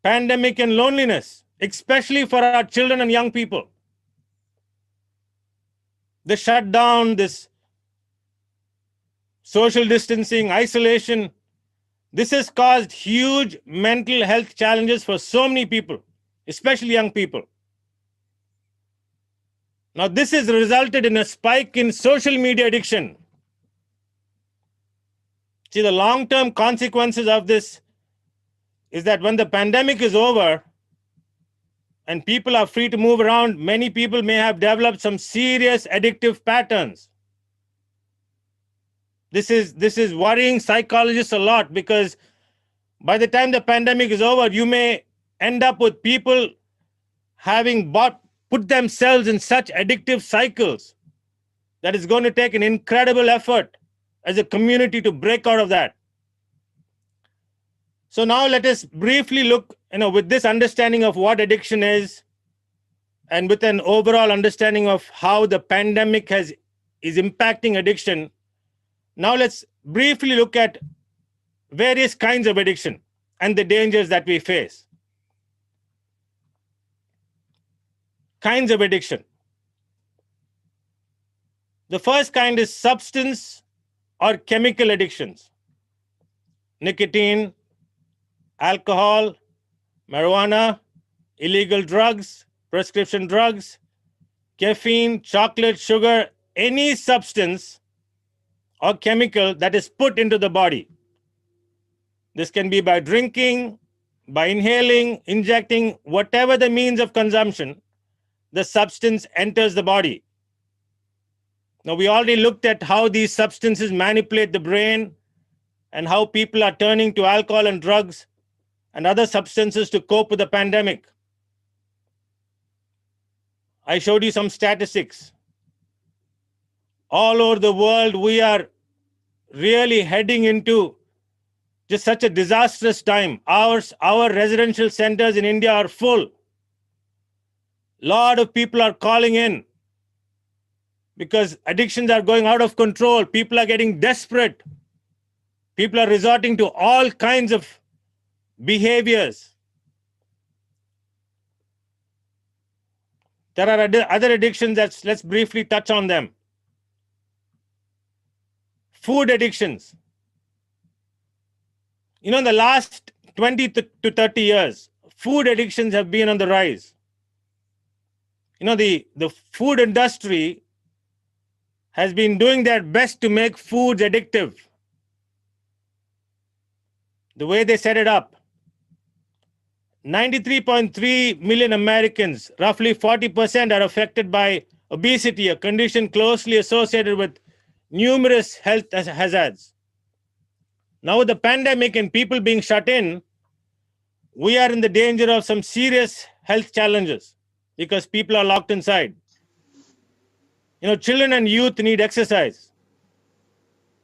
Pandemic and loneliness, especially for our children and young people. The shutdown, this social distancing, isolation, this has caused huge mental health challenges for so many people, especially young people. Now, this has resulted in a spike in social media addiction. See, the long-term consequences of this is that when the pandemic is over and people are free to move around, many people may have developed some serious addictive patterns. This is worrying psychologists a lot, because by the time the pandemic is over, you may end up with people having put themselves in such addictive cycles that it's going to take an incredible effort as a community to break out of that. So now let us briefly look, with this understanding of what addiction is, and with an overall understanding of how the pandemic is impacting addiction. Now let's briefly look at various kinds of addiction and the dangers that we face. Kinds of addiction. The first kind is substance or chemical addictions. Nicotine, alcohol, marijuana, illegal drugs, prescription drugs, caffeine, chocolate, sugar, any substance or chemical that is put into the body. This can be by drinking, by inhaling, injecting, whatever the means of consumption, the substance enters the body. Now, we already looked at how these substances manipulate the brain and how people are turning to alcohol and drugs and other substances to cope with the pandemic. I showed you some statistics. All over the world, we are really heading into just such a disastrous time. Our residential centers in India are full. A lot of people are calling in because addictions are going out of control. People are getting desperate. People are resorting to all kinds of behaviors. There are other addictions let's briefly touch on them. Food addictions. In the last 20 to 30 years, food addictions have been on the rise. The food industry has been doing their best to make foods addictive. The way they set it up. 93.3 million Americans, roughly 40%, are affected by obesity, a condition closely associated with numerous health hazards. Now, with the pandemic and people being shut in, we are in the danger of some serious health challenges because people are locked inside. Children and youth need exercise.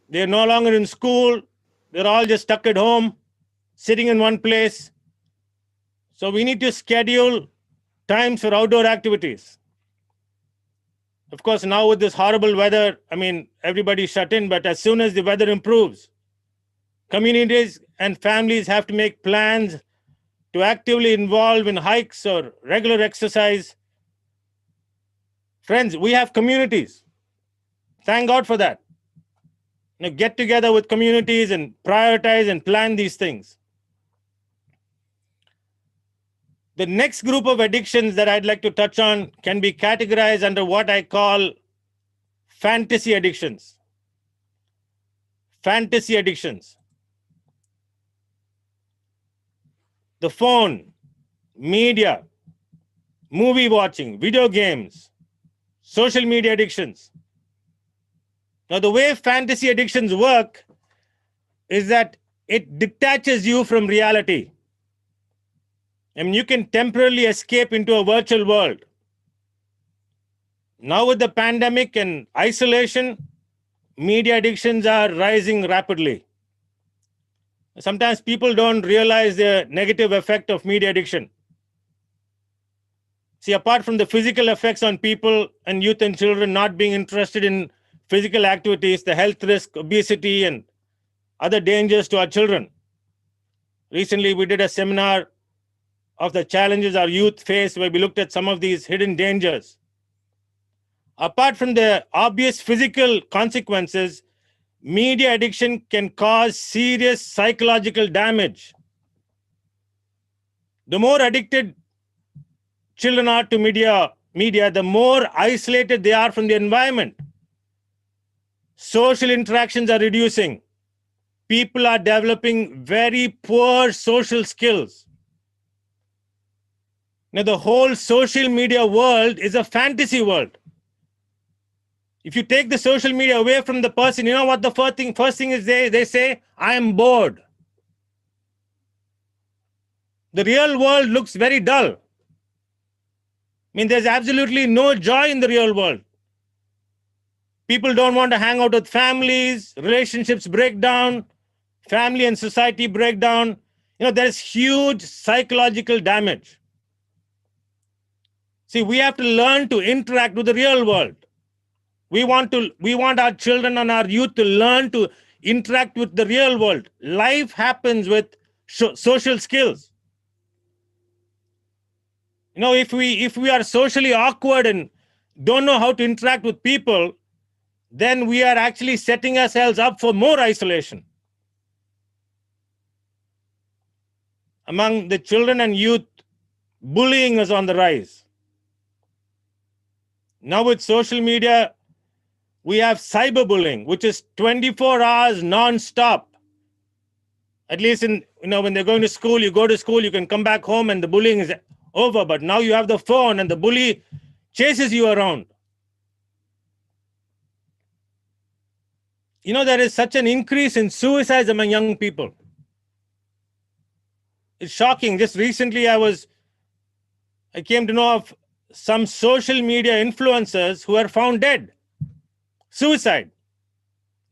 They're no longer in school. They're all just stuck at home, sitting in one place. So we need to schedule times for outdoor activities. Of course, now with this horrible weather, everybody's shut in, but as soon as the weather improves, communities and families have to make plans to actively involve in hikes or regular exercise. Friends, we have communities. Thank God for that. get together with communities and prioritize and plan these things. The next group of addictions that I'd like to touch on can be categorized under what I call fantasy addictions. Fantasy addictions. The phone, media, movie watching, video games, social media addictions. Now, the way fantasy addictions work is that it detaches you from reality. I mean, you can temporarily escape into a virtual world. Now, with the pandemic and isolation, media addictions are rising rapidly. Sometimes people don't realize the negative effect of media addiction. See, apart from the physical effects on people and youth and children not being interested in physical activities, the health risk, obesity, and other dangers to our children. Recently, we did a seminar of the challenges our youth face where we looked at some of these hidden dangers. Apart from the obvious physical consequences, media addiction can cause serious psychological damage. The more addicted children are to media, the more isolated they are from the environment. Social interactions are reducing. People are developing very poor social skills. Now, the whole social media world is a fantasy world. If you take the social media away from the person, you know what the first thing is they say, I am bored. The real world looks very dull. I mean, there's absolutely no joy in the real world. People don't want to hang out with families, relationships break down, family and society break down. There's huge psychological damage. See, we have to learn to interact with the real world. We want our children and our youth to learn to interact with the real world. Life happens with social skills. If we are socially awkward and don't know how to interact with people, then we are actually setting ourselves up for more isolation. Among the children and youth, bullying is on the rise. Now with social media, we have cyberbullying, which is 24 hours non-stop. At least when they're going to school, you go to school, you can come back home and the bullying is over. But now you have the phone and the bully chases you around. There is such an increase in suicides among young people. It's shocking. Just recently, I came to know of some social media influencers who are found dead. Suicide.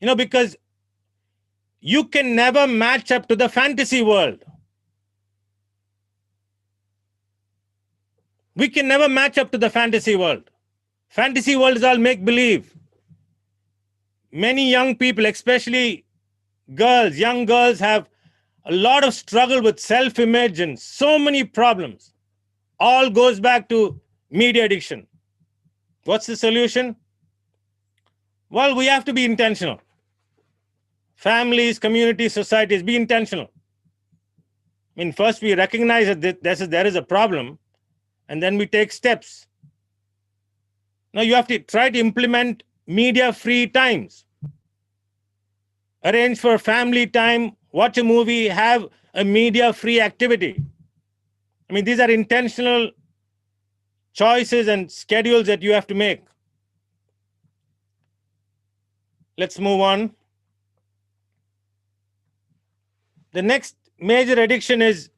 Because you can never match up to the fantasy world. We can never match up to the fantasy world. Fantasy world is all make-believe. Many young people, especially young girls, have a lot of struggle with self-image and so many problems. All goes back to media addiction. What's the solution? Well, we have to be intentional. Families, communities, societies, be intentional. First we recognize that there is a problem, and then we take steps. Now you have to try to implement media-free times. Arrange for family time, watch a movie, have a media-free activity. These are intentional choices and schedules that you have to make. Let's move on. The next major addiction is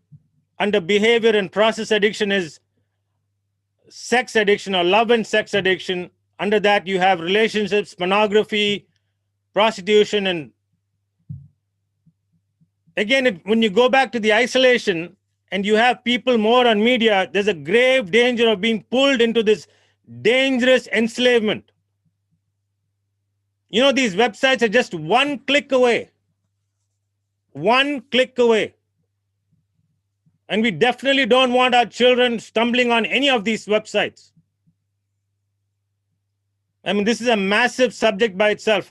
under behavior and process addiction is sex addiction or love and sex addiction. Under that, you have relationships, pornography, prostitution, and again, when you go back to the isolation and you have people more on media, there's a grave danger of being pulled into this dangerous enslavement. These websites are just one click away. One click away. And we definitely don't want our children stumbling on any of these websites. This is a massive subject by itself.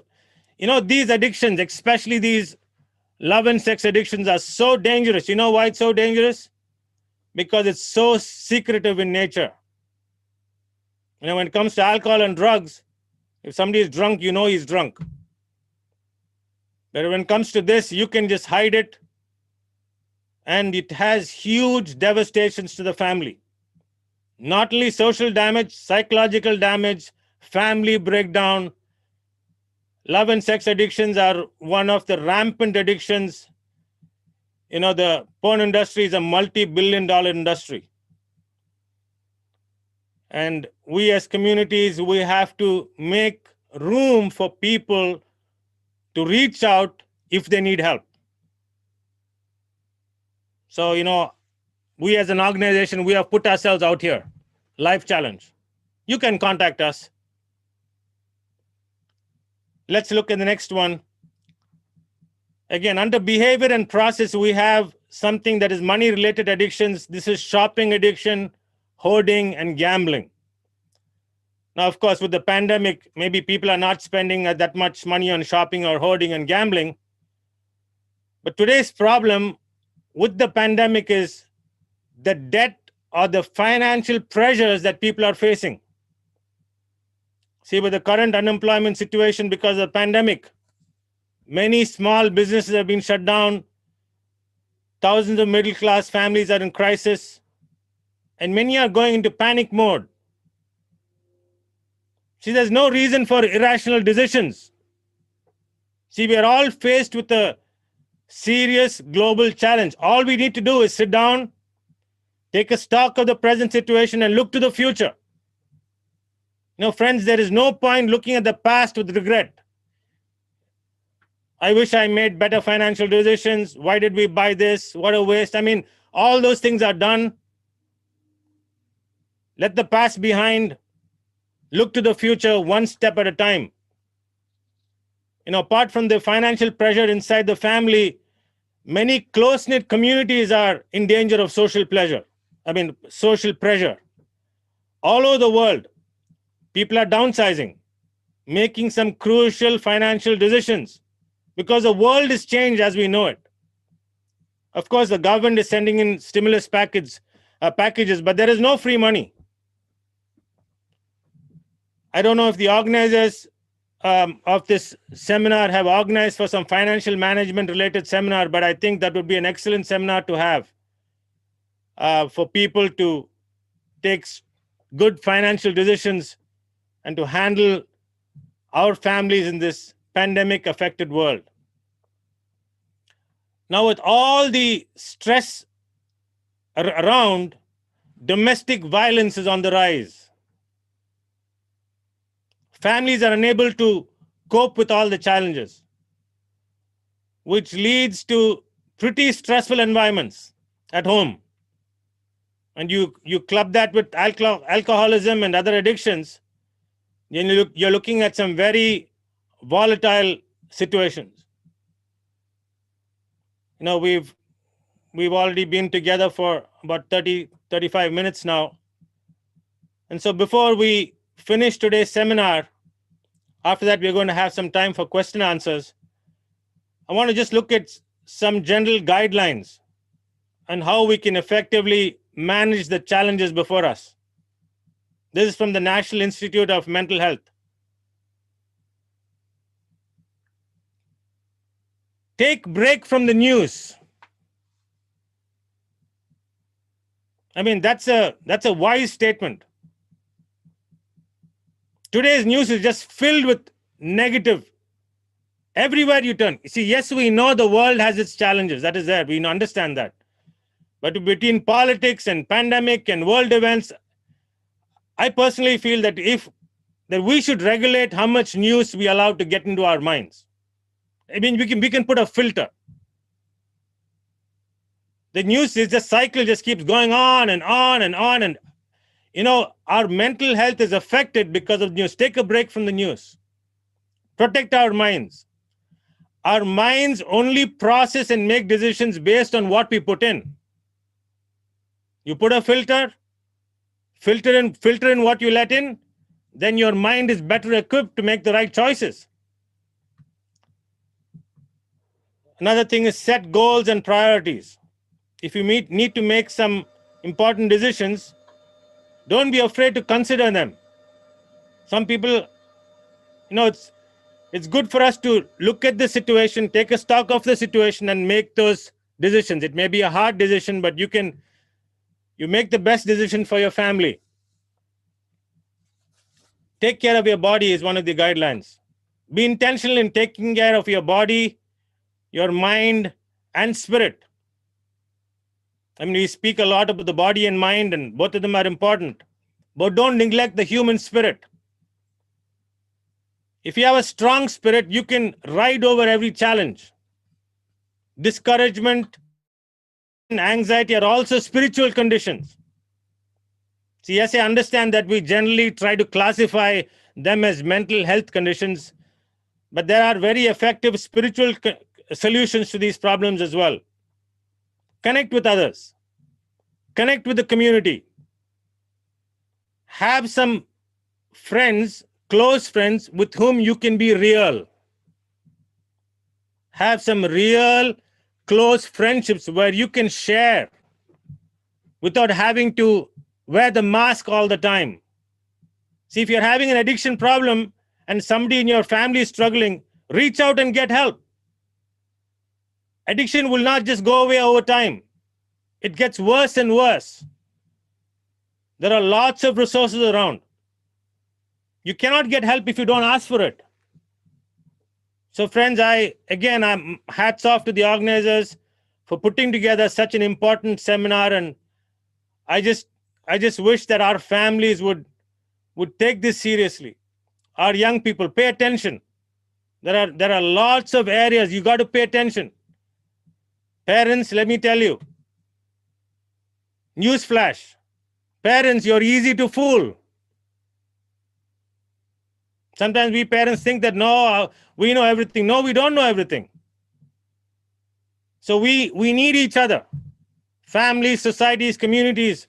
You know, these addictions, especially these love and sex addictions, are so dangerous. You know why it's so dangerous? Because it's so secretive in nature. You know, when it comes to alcohol and drugs, if somebody is drunk, you know he's drunk. But when it comes to this, you can just hide it, and it has huge devastations to the family. Not only social damage, psychological damage, family breakdown. Love and sex addictions are one of the rampant addictions. You know, the porn industry is a multi-billion-dollar industry. And we as communities, we have to make room for people to reach out if they need help. So, you know, we as an organization, we have put ourselves out here. Life Challenge. You can contact us. Let's look at the next one. Again, under behavior and process, we have something that is money-related addictions. This is shopping addiction, hoarding, and gambling. Now, of course, with the pandemic, maybe people are not spending that much money on shopping or hoarding and gambling. But today's problem with the pandemic is the debt or the financial pressures that people are facing. See, with the current unemployment situation because of the pandemic, many small businesses have been shut down. Thousands of middle-class families are in crisis, and many are going into panic mode. See, there's no reason for irrational decisions. See, we are all faced with a serious global challenge. All we need to do is sit down, take a stock of the present situation, and look to the future. You know, friends, there is no point looking at the past with regret. I wish I made better financial decisions. Why did we buy this? What a waste. I mean, all those things are done. Let the past behind. Look to the future one step at a time. You know, apart from the financial pressure inside the family, many close-knit communities are in danger of social pressure. All over the world, people are downsizing, making some crucial financial decisions because the world has changed as we know it. Of course, the government is sending in stimulus packages, but there is no free money. I don't know if the organizers of this seminar have organized for some financial management related seminar, but I think that would be an excellent seminar to have for people to take good financial decisions and to handle our families in this pandemic affected world. Now, with all the stress around, domestic violence is on the rise. Families are unable to cope with all the challenges, which leads to pretty stressful environments at home. And you club that with alcoholism and other addictions, you're looking at some very volatile situations. You know, we've already been together for about 35 minutes now. And so before we finish today's seminar, after that, we're going to have some time for question and answers. I want to just look at some general guidelines on how we can effectively manage the challenges before us. This is from the National Institute of Mental Health. Take break from the news. I mean, that's a wise statement. Today's news is just filled with negative. Everywhere you turn. See, yes, we know the world has its challenges. That is there. We understand that. But between politics and pandemic and world events, I personally feel that we should regulate how much news we allow to get into our minds. I mean, we can put a filter. The news is the cycle just keeps going on and on and on. And you know, our mental health is affected because of news. Take a break from the news. Protect our minds. Our minds only process and make decisions based on what we put in. You put a filter in what you let in, then your mind is better equipped to make the right choices. Another thing is set goals and priorities. If you need to make some important decisions, don't be afraid to consider them. Some people, it's good for us to look at the situation, take a stock of the situation, and make those decisions. It may be a hard decision, but you make the best decision for your family. Take care of your body is one of the guidelines. Be intentional in taking care of your body, your mind, and spirit. I mean, we speak a lot about the body and mind, and both of them are important. But don't neglect the human spirit. If you have a strong spirit, you can ride over every challenge. Discouragement and anxiety are also spiritual conditions. See, yes, I understand that we generally try to classify them as mental health conditions, but there are very effective spiritual solutions to these problems as well. Connect with others. Connect with the community. Have some friends, close friends with whom you can be real. Have some real close friendships where you can share without having to wear the mask all the time. See, if you're having an addiction problem and somebody in your family is struggling, reach out and get help. Addiction will not just go away over time. It gets worse and worse. There are lots of resources around. You cannot get help if you don't ask for it. So friends, I'm hats off to the organizers for putting together such an important seminar, and I just wish that our families would take this seriously. Our young people, pay attention. There are lots of areas you got to pay attention. Parents, let me tell you, newsflash, parents, you're easy to fool. Sometimes we parents think that, no, we know everything. No, we don't know everything. So we need each other. Families, societies, communities.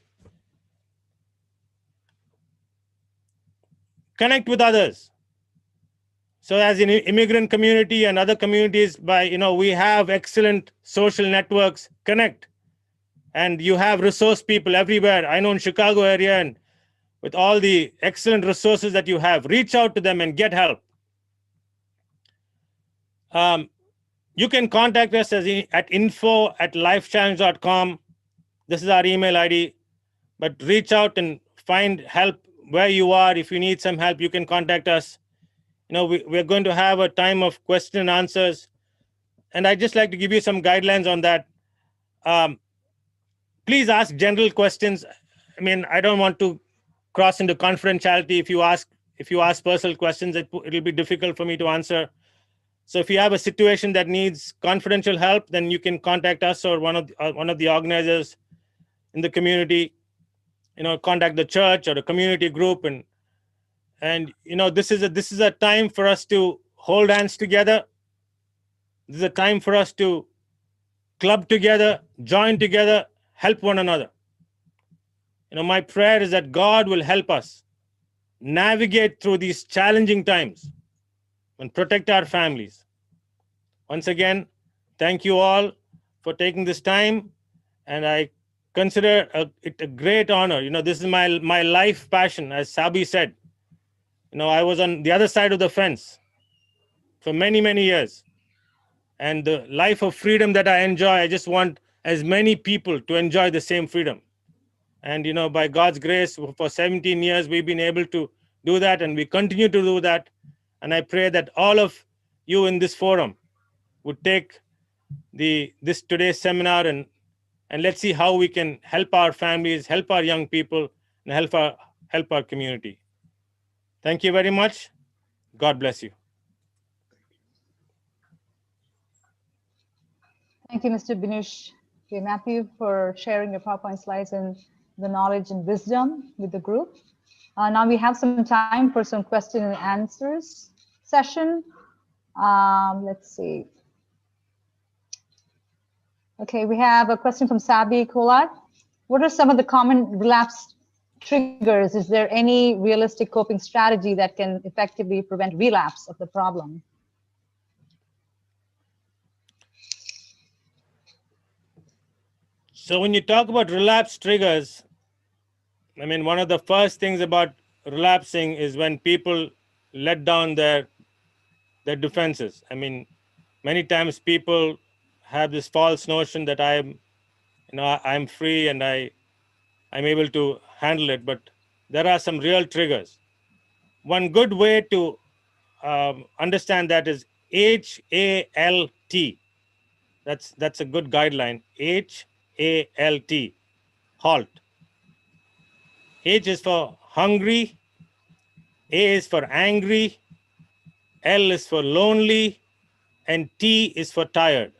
Connect with others. So as an immigrant community and other communities, we have excellent social networks. Connect. And you have resource people everywhere. I know in Chicago area, and with all the excellent resources that you have, reach out to them and get help. You can contact us at info@lifechallenge.com. This is our email ID. But reach out and find help where you are. If you need some help, you can contact us. We're going to have a time of question and answers. And I'd just like to give you some guidelines on that. Please ask general questions. I mean, I don't want to cross into confidentiality. If you ask personal questions, it'll be difficult for me to answer. So if you have a situation that needs confidential help, then you can contact us or one of the organizers in the community. Contact the church or the community group, and this is a time for us to hold hands together. This is a time for us to club together, join together, help one another. My prayer is that God will help us navigate through these challenging times and protect our families. Once again, thank you all for taking this time, and I consider it a great honor. This is my life passion, as Sabi said. I was on the other side of the fence for many, many years. And the life of freedom that I enjoy, I just want as many people to enjoy the same freedom. And, by God's grace, for 17 years, we've been able to do that, and we continue to do that. And I pray that all of you in this forum would take this today's seminar, and let's see how we can help our families, help our young people, and help our community. Thank you very much. God bless you.
Thank you, Mr. Binish. Okay, Matthew, for sharing your PowerPoint slides and the knowledge and wisdom with the group. Now we have some time for some question and answers session. Let's see. Okay, we have a question from Sabi Kolat. What are some of the common relapse triggers? Is there any realistic coping strategy that can effectively prevent relapse of the problem?
So when you talk about relapse triggers, I mean, one of the first things about relapsing is when people let down their defenses. I mean, many times people have this false notion that I'm free and I'm able to handle it, but there are some real triggers. One good way to understand that is HALT. That's a good guideline. HALT, halt. H is for hungry, A is for angry, L is for lonely, and T is for tired.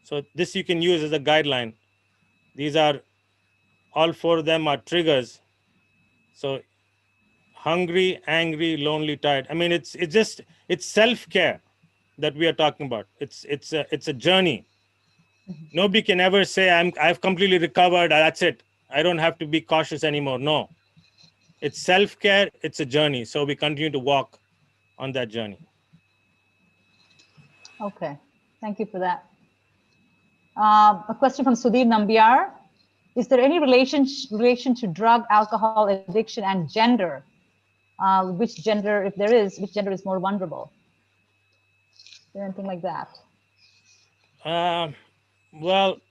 So this you can use as a guideline. These are, all four of them are triggers. So hungry, angry, lonely, tired. I mean, it's self-care that we are talking about. It's a journey. Nobody can ever say I've completely recovered. That's it. I don't have to be cautious anymore. No, it's self-care. It's a journey. So we continue to walk on that journey.
Okay, thank you for that. A question from Sudhir Nambiar. Is there any relation to drug, alcohol addiction and gender? Which gender, if there is, which gender is more vulnerable? Is there anything like that?
Well,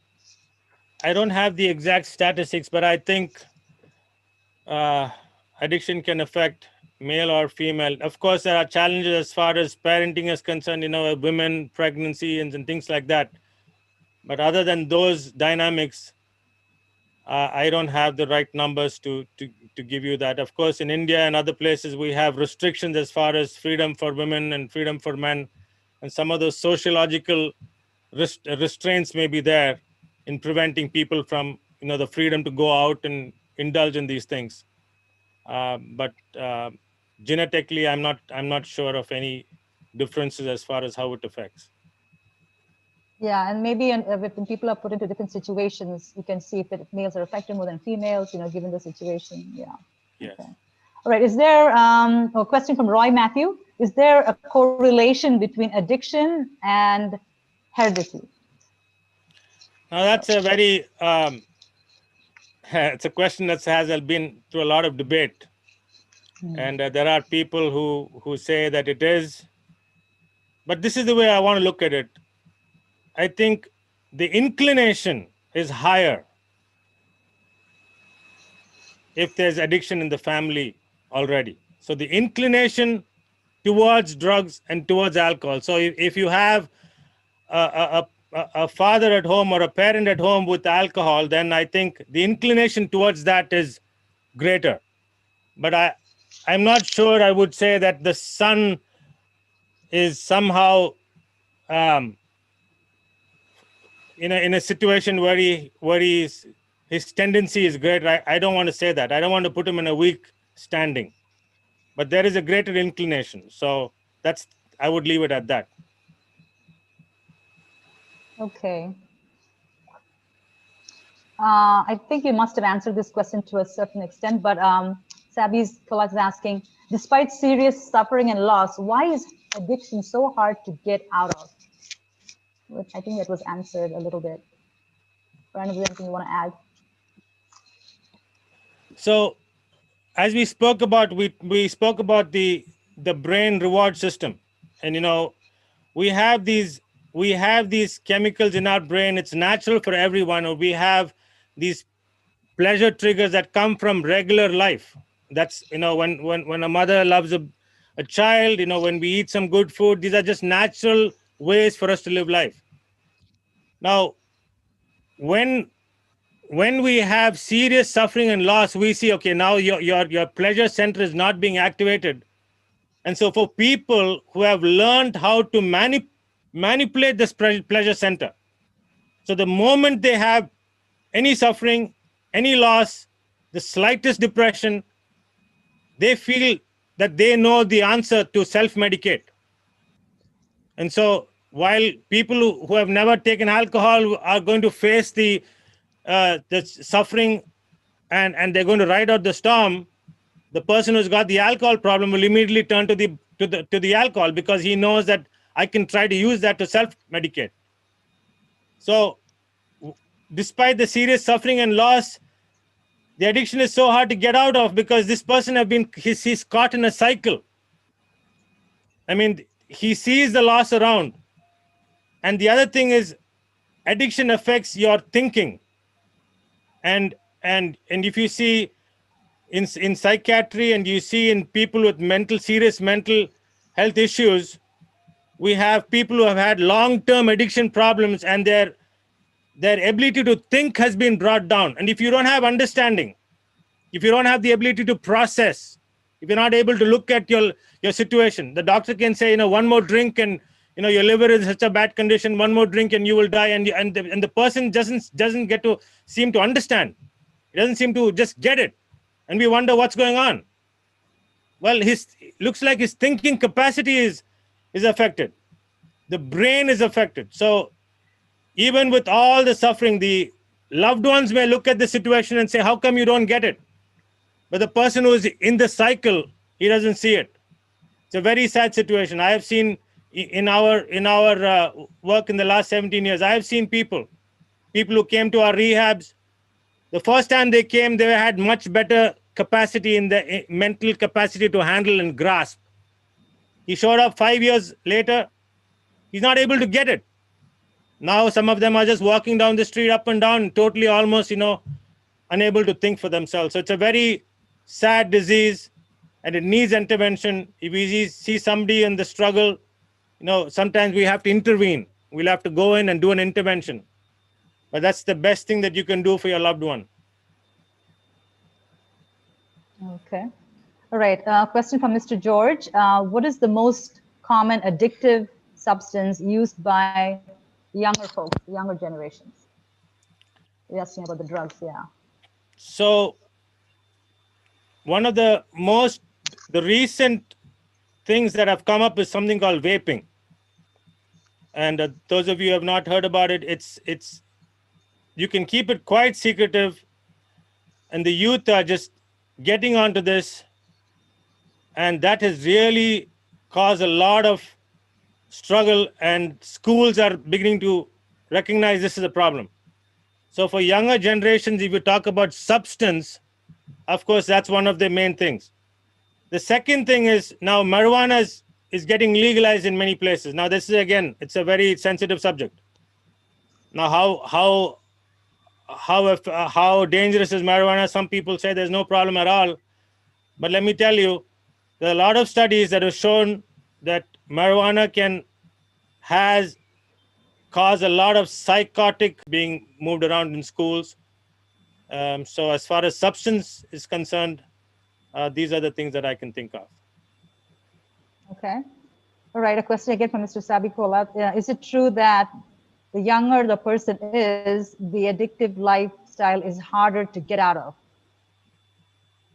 I don't have the exact statistics, but I think addiction can affect male or female. Of course, there are challenges as far as parenting is concerned, women, pregnancy, and things like that. But other than those dynamics, I don't have the right numbers to give you that. Of course, in India and other places, we have restrictions as far as freedom for women and freedom for men. And some of those sociological restraints may be there in preventing people from, the freedom to go out and indulge in these things. But genetically, I'm not sure of any differences as far as how it affects.
Yeah, and maybe when people are put into different situations, you can see if males are affected more than females, given the situation. Yeah.
Yes.
Okay. All right. Is there a question from Roy Matthew? Is there a correlation between addiction and heredity?
Now that's a very it's a question that has been through a lot of debate, and there are people who say that it is. But this is the way I want to look at it. I think the inclination is higher if there's addiction in the family already. So the inclination towards drugs and towards alcohol. So if you have a father at home or a parent at home with alcohol, then I think the inclination towards that is greater. But I'm not sure I would say that the son is somehow in a situation where his tendency is great. I don't want to say that. I don't want to put him in a weak standing. But there is a greater inclination. So I would leave it at that.
Okay. I think you must have answered this question to a certain extent, but Sabi's colleague is asking, despite serious suffering and loss, why is addiction so hard to get out of? I think that was answered a little bit. Brian, is there anything you want to add?
So, as we spoke about, we spoke about the brain reward system, and we have these chemicals in our brain. It's natural for everyone. Or we have these pleasure triggers that come from regular life. That's when a mother loves a child. When we eat some good food, these are just natural ways for us to live life. Now, when we have serious suffering and loss, we see, okay, now your pleasure center is not being activated. And so for people who have learned how to manipulate this pleasure center, so the moment they have any suffering, any loss, the slightest depression, they feel that they know the answer to self-medicate. And so while people who have never taken alcohol are going to face the suffering and they're going to ride out the storm, the person who's got the alcohol problem will immediately turn to the alcohol because he knows that I can try to use that to self-medicate. So despite the serious suffering and loss, the addiction is so hard to get out of because this person he's caught in a cycle. I mean, he sees the loss around. And the other thing is addiction affects your thinking. And if you see in psychiatry and you see in people with serious mental health issues, we have people who have had long-term addiction problems and their ability to think has been brought down. And if you don't have understanding, if you don't have the ability to process, if you're not able to look at your situation, the doctor can say, one more drink and your liver is in such a bad condition, one more drink and you will die. And the person doesn't get to seem to understand. He doesn't seem to just get it. And we wonder what's going on. Well, looks like his thinking capacity is affected. The brain is affected. So even with all the suffering, the loved ones may look at the situation and say, how come you don't get it? But the person who is in the cycle, he doesn't see it. It's a very sad situation. I have seen in our work in the last 17 years, I have seen people who came to our rehabs. The first time they came, they had much better capacity in the mental capacity to handle and grasp. He showed up 5 years later, he's not able to get it. Now some of them are just walking down the street up and down, totally almost, unable to think for themselves. So it's a very sad disease and it needs intervention. If we see somebody in the struggle, sometimes we have to intervene. We'll have to go in and do an intervention. But that's the best thing that you can do for your loved one.
Okay. All right. Question from Mr. George. What is the most common addictive substance used by younger folks, younger generations? We're asking about the drugs, yeah.
So one of the recent things that have come up is something called vaping. And those of you who have not heard about it, you can keep it quite secretive. And the youth are just getting onto this. And that has really caused a lot of struggle, and schools are beginning to recognize this is a problem. So for younger generations, if you talk about substance, of course, that's one of the main things. The second thing is now marijuana is getting legalized in many places. Now this is, again, it's a very sensitive subject. Now how dangerous is marijuana? Some people say there's no problem at all. But let me tell you, there are a lot of studies that have shown that marijuana has caused a lot of psychotic being moved around in schools. So as far as substance is concerned, these are the things that I can think of.
Okay. All right. A question again from Mr. Sabikola. Is it true that the younger the person is, the addictive lifestyle is harder to get out of?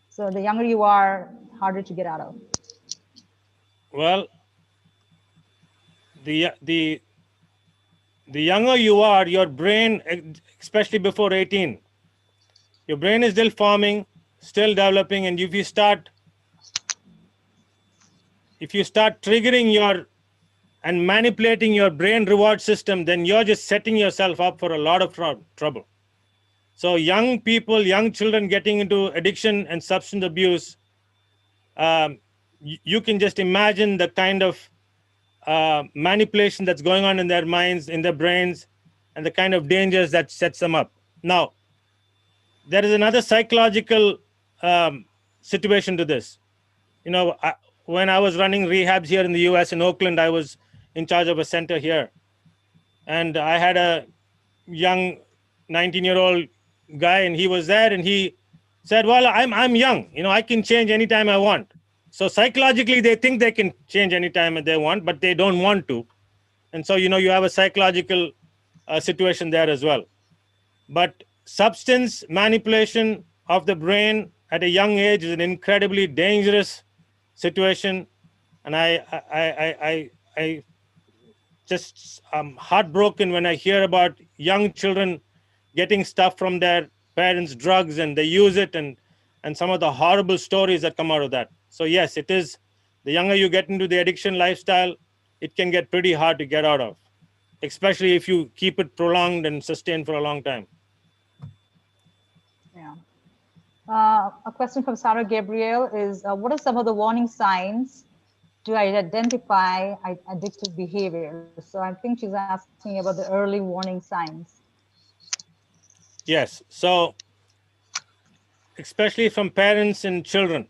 So the younger you are, harder to get out of.
Well, the younger you are, your brain, especially before 18, your brain is still forming, still developing, and if you start triggering and manipulating your brain reward system, then you're just setting yourself up for a lot of trouble. So young people, young children getting into addiction and substance abuse, you can just imagine the kind of manipulation that's going on in their minds, in their brains, and the kind of dangers that sets them up. Now, there is another psychological situation to this. When I was running rehabs here in the US, in Oakland, I was in charge of a center here. And I had a young 19-year-old guy, and he was there, and he said, well, I'm young, I can change anytime I want. So psychologically, they think they can change anytime they want, but they don't want to. And so, you have a psychological situation there as well. But substance manipulation of the brain at a young age is an incredibly dangerous situation. And I'm heartbroken when I hear about young children getting stuff from their parents' drugs, and they use it, and some of the horrible stories that come out of that. So yes, it is, the younger you get into the addiction lifestyle, it can get pretty hard to get out of, especially if you keep it prolonged and sustained for a long time.
A question from Sarah Gabriel is, what are some of the warning signs to identify addictive behavior? So I think she's asking about the early warning signs.
Yes. So, especially from parents and children,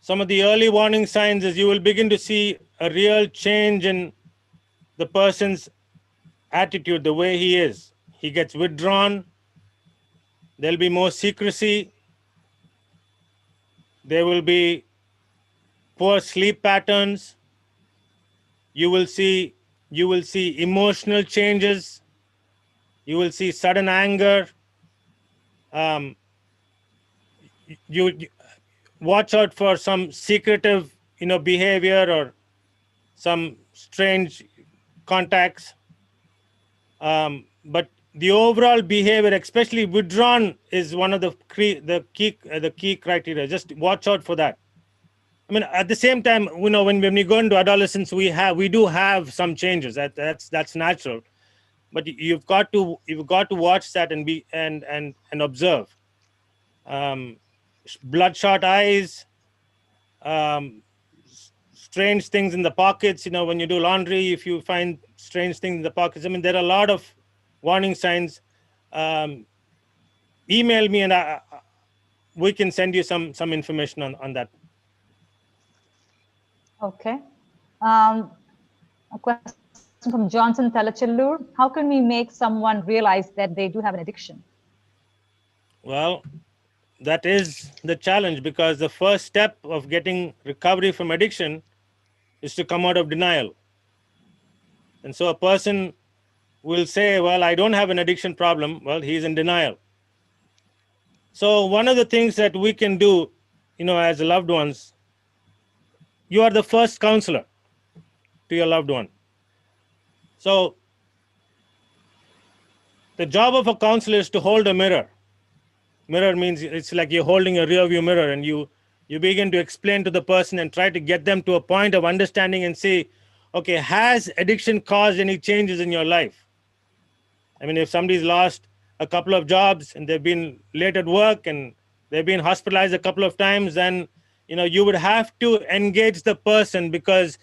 some of the early warning signs is you will begin to see a real change in the person's attitude, the way he is. He gets withdrawn. There'll be more secrecy. There will be poor sleep patterns. You will see emotional changes. You will see sudden anger. You watch out for some secretive, behavior or some strange contacts. But the overall behavior, especially withdrawn, is one of the key criteria. Just watch out for that. I mean, at the same time, when we go into adolescence, we do have some changes. That's natural, but you've got to watch that and be and observe. Bloodshot eyes, strange things in the pockets. When you do laundry, if you find strange things in the pockets, I mean, there are a lot of warning signs. Email me and we can send you some information on that.
Okay. A question from Johnson Telachellur. How can we make someone realize that they do have an addiction?
Well, that is the challenge, because the first step of getting recovery from addiction is to come out of denial. And so a person will say, well, I don't have an addiction problem. Well, he's in denial. So one of the things that we can do, as loved ones, you are the first counselor to your loved one. So the job of a counselor is to hold a mirror. Mirror means it's like you're holding a rear view mirror, and you begin to explain to the person and try to get them to a point of understanding and say, okay, has addiction caused any changes in your life? I mean, if somebody's lost a couple of jobs and they've been late at work and they've been hospitalized a couple of times, then you would have to engage the person, because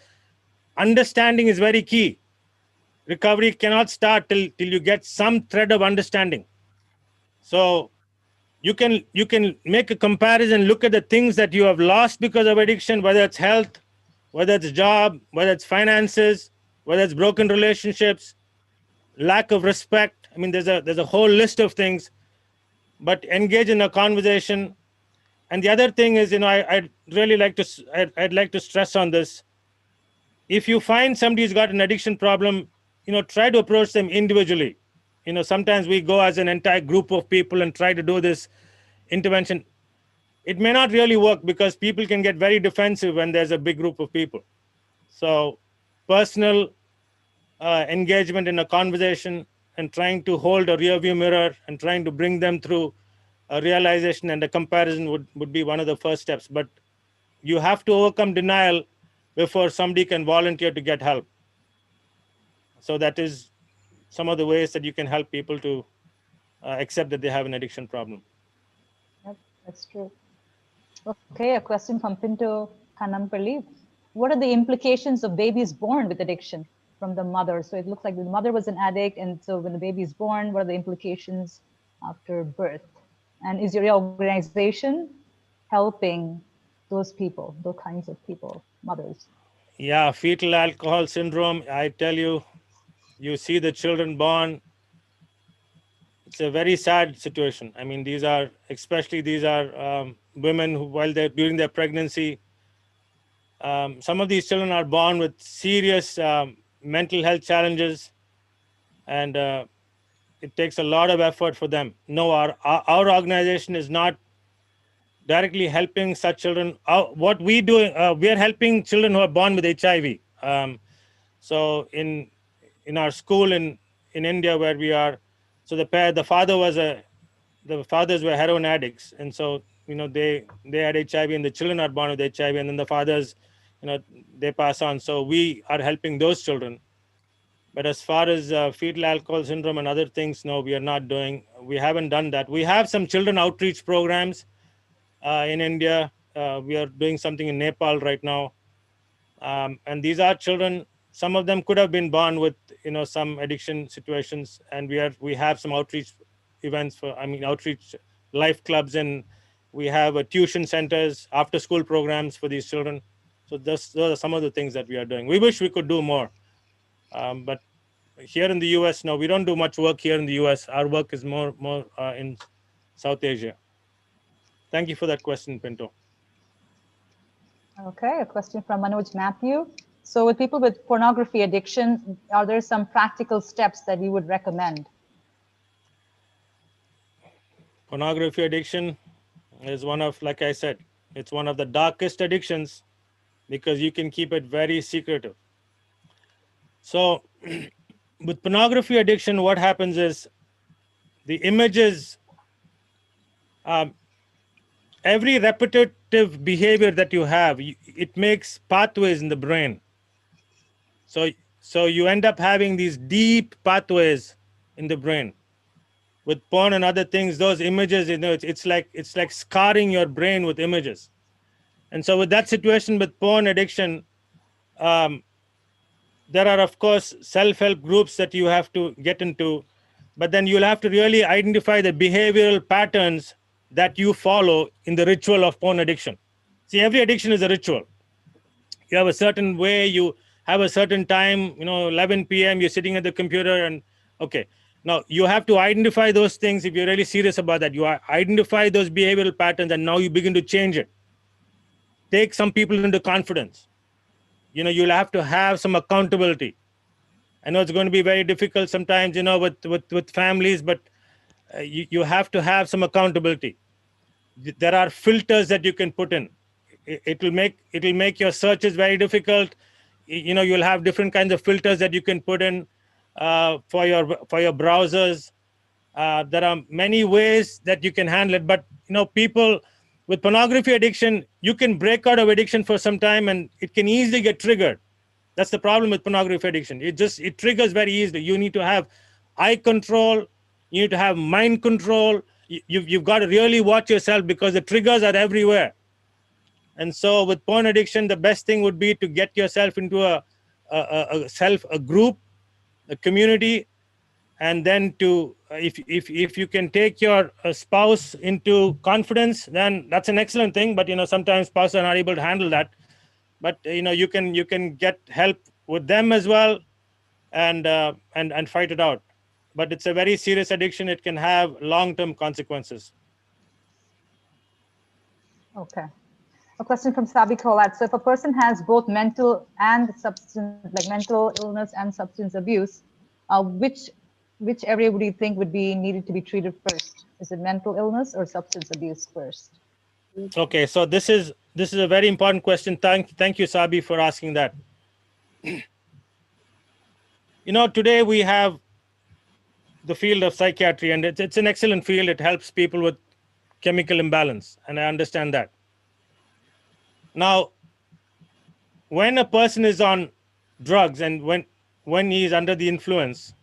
understanding is very key. Recovery cannot start till you get some thread of understanding. So you can make a comparison, look at the things that you have lost because of addiction, whether it's health, whether it's job, whether it's finances, whether it's broken relationships, lack of respect. I mean, there's a whole list of things, but engage in a conversation. And the other thing is, I'd like to stress on this. If you find somebody's got an addiction problem, try to approach them individually. Sometimes we go as an entire group of people and try to do this intervention. It may not really work, because people can get very defensive when there's a big group of people. So personal engagement in a conversation and trying to hold a rear view mirror and trying to bring them through a realization and a comparison would be one of the first steps. But you have to overcome denial before somebody can volunteer to get help. So that is some of the ways that you can help people to accept that they have an addiction problem.
Yep, that's true. Okay, a question from Pinto Kanampalli. What are the implications of babies born with addiction from the mother? So it looks like the mother was an addict, and so when the baby is born, what are the implications after birth? And is your organization helping those people, those kinds of people, mothers?
Yeah, fetal alcohol syndrome, I tell you, you see the children born. It's a very sad situation. I mean, these are women who, while they're during their pregnancy, some of these children are born with serious mental health challenges, and it takes a lot of effort for them. No, our organization is not directly helping such children. What we do, we are helping children who are born with HIV. So in our school in India where we are, so the fathers were heroin addicts, and so they had HIV, and the children are born with HIV, and then the fathers, they pass on. So we are helping those children. But as far as fetal alcohol syndrome and other things, no, we are not doing. We haven't done that. We have some children outreach programs in India. We are doing something in Nepal right now. And these are children. Some of them could have been born with, some addiction situations, and we have some outreach events outreach life clubs, and we have tuition centers, after school programs for these children. So those are some of the things that we are doing. We wish we could do more, but here in the US, no, we don't do much work here in the US. Our work is more in South Asia. Thank you for that question, Pinto.
Okay, a question from Manoj Matthew. So with people with pornography addiction, are there some practical steps that you would recommend?
Pornography addiction is one of, like I said, it's one of the darkest addictions because you can keep it very secretive. So with pornography addiction, what happens is the images, every repetitive behavior that you have, it makes pathways in the brain. So you end up having these deep pathways in the brain. With porn and other things, those images, it's like scarring your brain with images. And so with that situation, with porn addiction, there are, of course, self-help groups that you have to get into, but then you'll have to really identify the behavioral patterns that you follow in the ritual of porn addiction. See, every addiction is a ritual. You have a certain way, you have a certain time, 11 p.m., you're sitting at the computer and, okay. Now, you have to identify those things if you're really serious about that. You identify those behavioral patterns and now you begin to change it. Take some people into confidence. You'll have to have some accountability. I know it's going to be very difficult sometimes, with families, but you have to have some accountability. There are filters that you can put in. It'll make your searches very difficult. You'll have different kinds of filters that you can put in for your browsers. There are many ways that you can handle it, but people with pornography addiction, you can break out of addiction for some time and it can easily get triggered. That's the problem with pornography addiction. It triggers very easily. You need to have eye control. You need to have mind control. You've got to really watch yourself because the triggers are everywhere. And so with porn addiction, the best thing would be to get yourself into a group, a community, and then if you can take your spouse into confidence, then that's an excellent thing. But sometimes spouses are not able to handle that. But you can get help with them as well, and fight it out. But it's a very serious addiction. It can have long-term consequences.
Okay. A question from Sabi Kolat. So if a person has both mental illness and substance abuse, which area would you think would be needed to be treated first? Is it mental illness or substance abuse first?
Okay, so this is a very important question. Thank you, Sabi, for asking that. Today we have the field of psychiatry, and it's an excellent field. It helps people with chemical imbalance, and I understand that. Now, when a person is on drugs and when he is under the influence,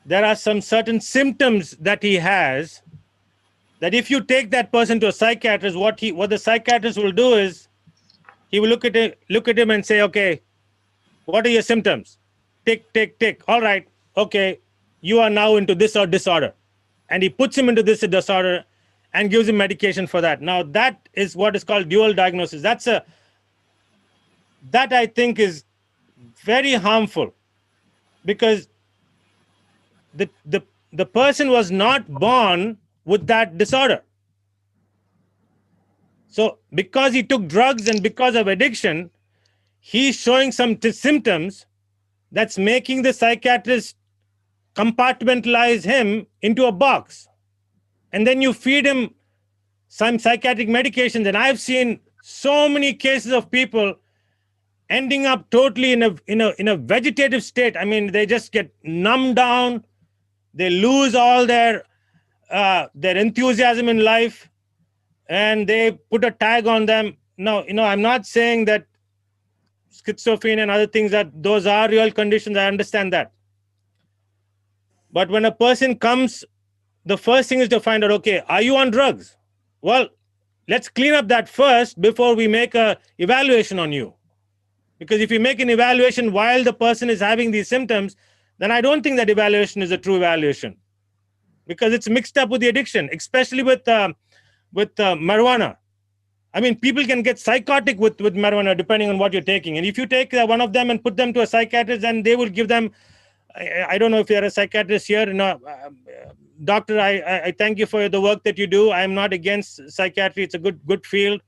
there are some certain symptoms that he has that if you take that person to a psychiatrist, what the psychiatrist will do is he will look at him and say, okay, what are your symptoms? Tick, tick, tick. All right. Okay. You are now into this or disorder. And he puts him into this disorder and gives him medication for that. Now that is what is called dual diagnosis. That I think is very harmful because the person was not born with that disorder. So because he took drugs and because of addiction, he's showing some symptoms that's making the psychiatrist compartmentalize him into a box. And then you feed him some psychiatric medications. And I've seen so many cases of people ending up totally in a vegetative state. I mean, they just get numbed down. They lose all their enthusiasm in life, and they put a tag on them. No, I'm not saying that schizophrenia and other things, that those are real conditions. I understand that. But when a person comes, the first thing is to find out, okay, are you on drugs? Well, let's clean up that first before we make a evaluation on you. Because if you make an evaluation while the person is having these symptoms, then I don't think that evaluation is a true evaluation, because it's mixed up with the addiction, especially with marijuana. I mean, people can get psychotic with marijuana depending on what you're taking. And if you take one of them and put them to a psychiatrist, then they will give them, I don't know if you're a psychiatrist here. No, doctor, I thank you for the work that you do. I'm not against psychiatry. It's a good field.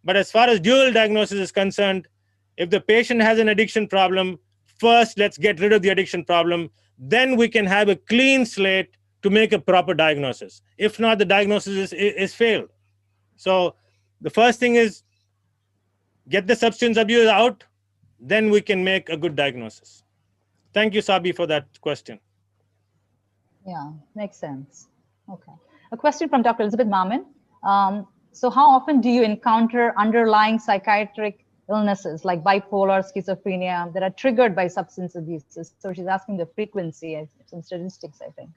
But as far as dual diagnosis is concerned, if the patient has an addiction problem, first let's get rid of the addiction problem. Then we can have a clean slate to make a proper diagnosis. If not, the diagnosis is failed. So the first thing is get the substance abuse out, then we can make a good diagnosis. Thank you, Sabi, for that question.
Yeah, makes sense. Okay. A question from Dr. Elizabeth Mamin. So how often do you encounter underlying psychiatric illnesses like bipolar, schizophrenia that are triggered by substance abuses? So she's asking the frequency, some statistics, I think.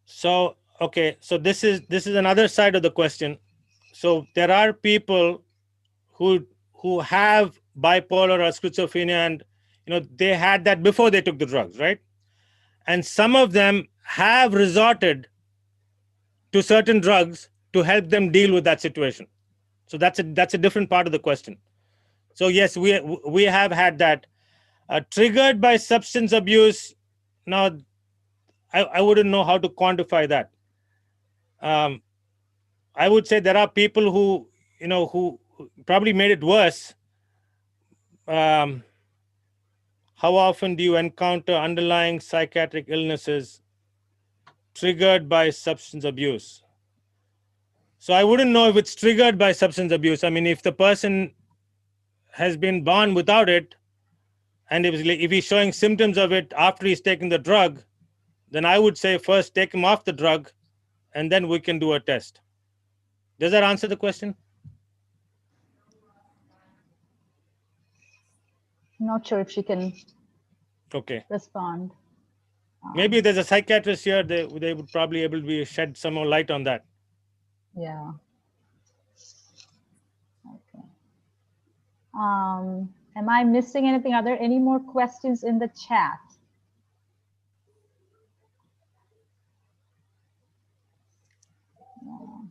So, okay, so this is another side of the question. So there are people who have bipolar or schizophrenia, and they had that before they took the drugs, right? And some of them have resorted to certain drugs to help them deal with that situation. So that's a different part of the question. So yes, we have had that triggered by substance abuse. Now, I wouldn't know how to quantify that. I would say there are people who who probably made it worse. How often do you encounter underlying psychiatric illnesses triggered by substance abuse? So I wouldn't know if it's triggered by substance abuse. I mean, if the person has been born without it, and if he's showing symptoms of it after he's taken the drug, then I would say first take him off the drug, and then we can do a test. Does that answer the question?
Not sure if she can respond.
Maybe there's a psychiatrist here. They would probably able to shed some more light on that.
Yeah. Okay. Am I missing anything? Are there any more questions in the chat? No.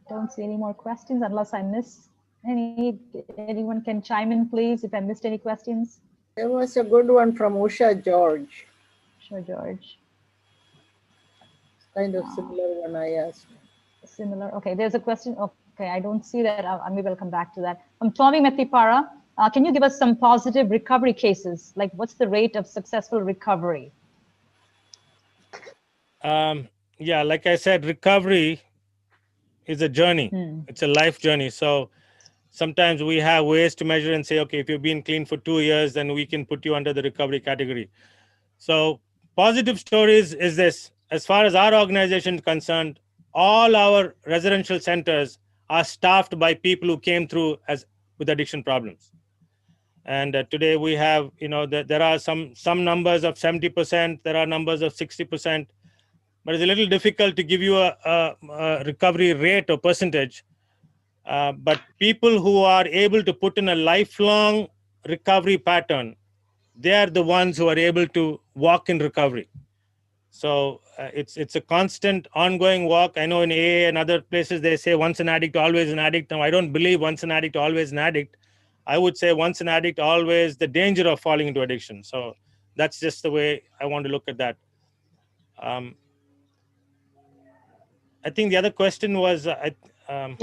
Don't see any more questions unless I miss any. Anyone can chime in, please, if I missed any questions.
There was a good one from Usha George.
Sure, George.
Kind of similar one I asked.
Similar. Okay, there's a question. Okay, I don't see that. Maybe I'll come back to that. Tommy Metipara, can you give us some positive recovery cases? Like, what's the rate of successful recovery?
Yeah, like I said, recovery is a journey. It's a life journey. So sometimes we have ways to measure and say, okay, if you've been clean for 2 years, then we can put you under the recovery category. So positive stories is this. As far as our organization is concerned, all our residential centers are staffed by people who came through with addiction problems. And today we have, there are some numbers of 70%, there are numbers of 60%, but it's a little difficult to give you a recovery rate or percentage. But people who are able to put in a lifelong recovery pattern, they are the ones who are able to walk in recovery. So it's a constant ongoing walk. I know in AA and other places, they say once an addict, always an addict. Now, I don't believe once an addict, always an addict. I would say once an addict, always the danger of falling into addiction. So that's just the way I want to look at that. I think the other question was...
Yeah,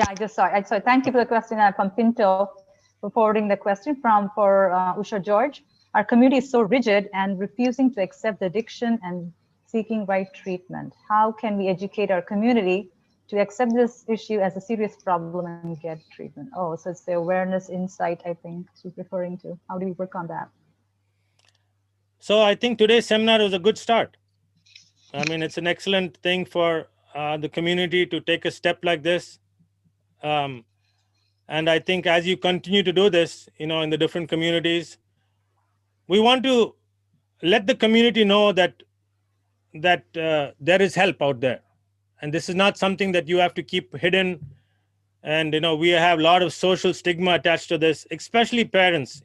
I just saw it. So thank you for the question from Pinto for forwarding the question for Usha George. Our community is so rigid and refusing to accept the addiction and seeking right treatment. How can we educate our community to accept this issue as a serious problem and get treatment? Oh, so it's the awareness insight, I think she's referring to. How do we work on that?
So I think today's seminar was a good start. I mean, it's an excellent thing for the community to take a step like this. And I think as you continue to do this, in the different communities, we want to let the community know that there is help out there, and this is not something that you have to keep hidden. And we have a lot of social stigma attached to this, especially parents.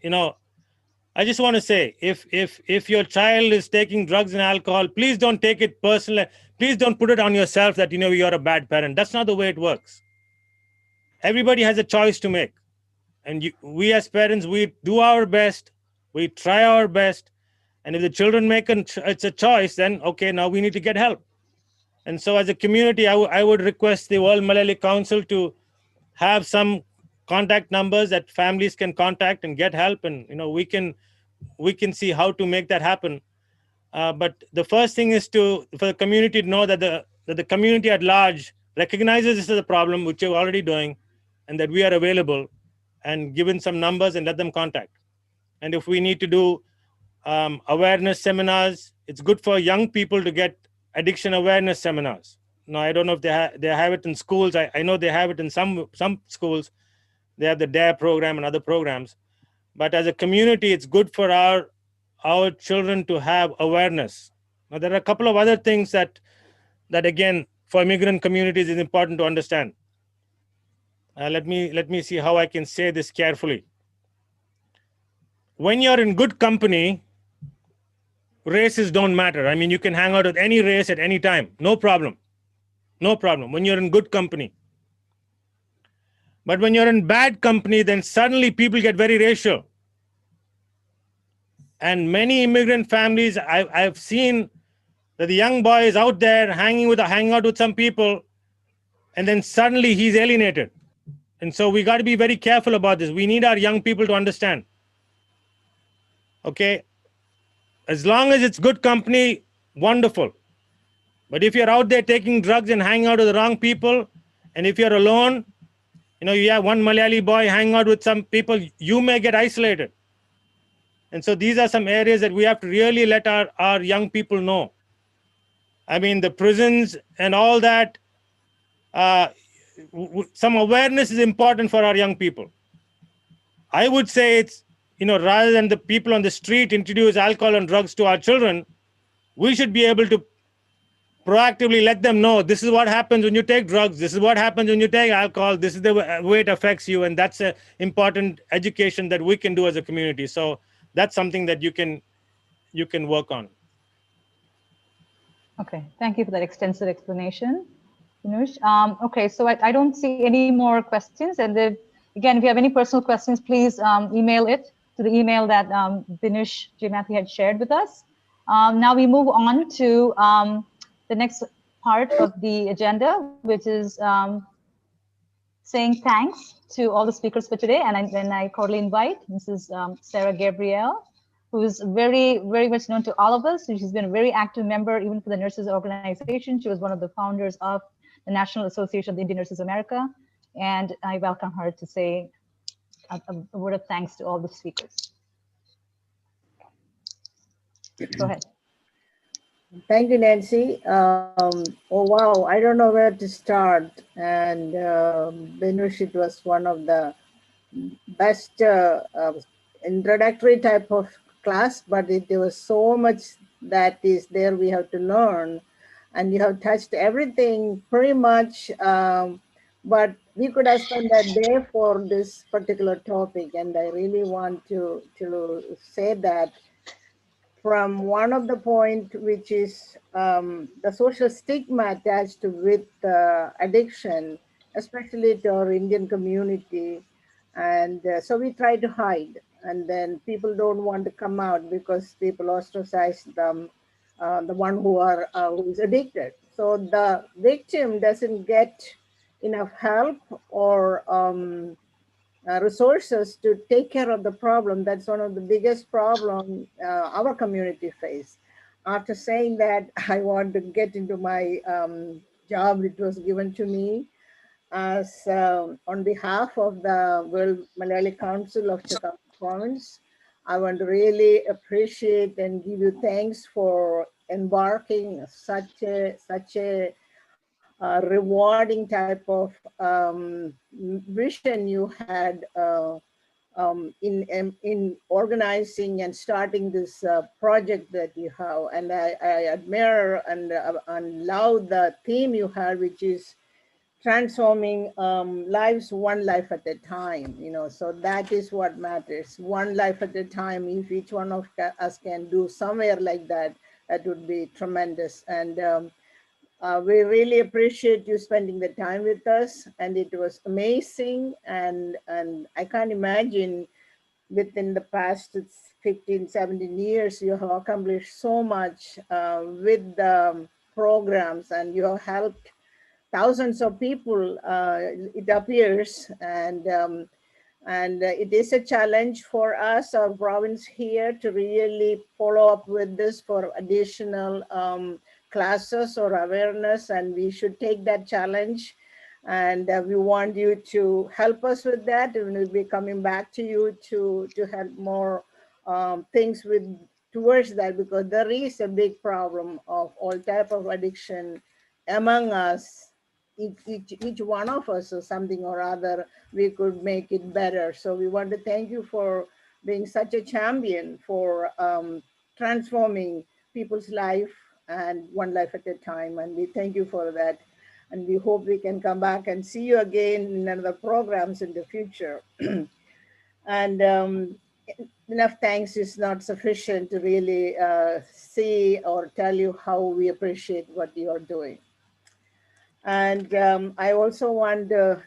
I just want to say, if your child is taking drugs and alcohol, please don't take it personally. Please don't put it on yourself that you're a bad parent. That's not the way it works. Everybody has a choice to make, and we as parents, we do our best, we try our best, and if the children make it's a choice, then okay, now we need to get help. And so, as a community, I would request the World Malayalee Council to have some contact numbers that families can contact and get help, and we can see how to make that happen. But the first thing is for the community to know that the community at large recognizes this as a problem, which you're already doing, and that we are available, and given some numbers and let them contact. And if we need to do awareness seminars, it's good for young people to get addiction awareness seminars. Now, I don't know if they have it in schools. I know they have it in some schools. They have the DARE program and other programs. But as a community, it's good for our children to have awareness. Now, there are a couple of other things that again, for immigrant communities is important to understand. Let me see how I can say this carefully. When you're in good company, races don't matter. I mean, you can hang out with any race at any time. No problem. No problem. When you're in good company. But when you're in bad company, then suddenly people get very racial. And many immigrant families, I've seen that the young boy is out there hanging out with some people, and then suddenly he's alienated. And so we got to be very careful about this. We need our young people to understand. Okay? As long as it's good company, wonderful. But if you're out there taking drugs and hanging out with the wrong people, and if you're alone, you have one Malayali boy hanging out with some people, you may get isolated. And so these are some areas that we have to really let our young people know. I mean, the prisons and all that, some awareness is important for our young people. I would say it's, rather than the people on the street introduce alcohol and drugs to our children, we should be able to proactively let them know this is what happens when you take drugs, this is what happens when you take alcohol, this is the way it affects you, and that's an important education that we can do as a community. So that's something that you can work on.
Okay, thank you for that extensive explanation, Dinush. Okay, so I don't see any more questions. And again, if you have any personal questions, please email it to the email that Dinush J. Matthew had shared with us. Now we move on to the next part of the agenda, which is saying thanks to all the speakers for today. And then I cordially invite Mrs. Sarah Gabriel, who is very, very much known to all of us. She's been a very active member, even for the nurses organization. She was one of the founders of the National Association of the Indian Nurses of America. And I welcome her to say a word of thanks to all the speakers. Go ahead.
Thank you, Nancy. Oh, wow. I don't know where to start. And Benush, it was one of the best introductory type of class, but there was so much that is there we have to learn. And you have touched everything pretty much. But we could have spent that day for this particular topic. And I really want to say that from one of the point, which is the social stigma attached with addiction, especially to our Indian community. And so we try to hide, and then people don't want to come out because people ostracize them, the one who is addicted. So the victim doesn't get enough help or resources to take care of the problem. That's one of the biggest problems our community face. After saying that, I want to get into my job which was given to me as on behalf of the World Malayalee Council of Chicago Province. I want to really appreciate and give you thanks for embarking such a rewarding type of vision you had in organizing and starting this project that you have. And I admire and love the theme you have, which is transforming lives one life at a time. So that is what matters, one life at a time. If each one of us can do somewhere like that, that would be tremendous. And we really appreciate you spending the time with us, and it was amazing. And I can't imagine within the past 15, 17 years, you have accomplished so much with the programs, and you have helped thousands of people, it appears. And it is a challenge for us, our province here, to really follow up with this for additional classes or awareness, and we should take that challenge. And we want you to help us with that, and we'll be coming back to you to help more things towards that, because there is a big problem of all type of addiction among us. Each one of us or something or other, we could make it better. So we want to thank you for being such a champion for transforming people's life, and one life at a time. And we thank you for that. And we hope we can come back and see you again in other programs in the future. And enough thanks is not sufficient to really see or tell you how we appreciate what you are doing. And I also want to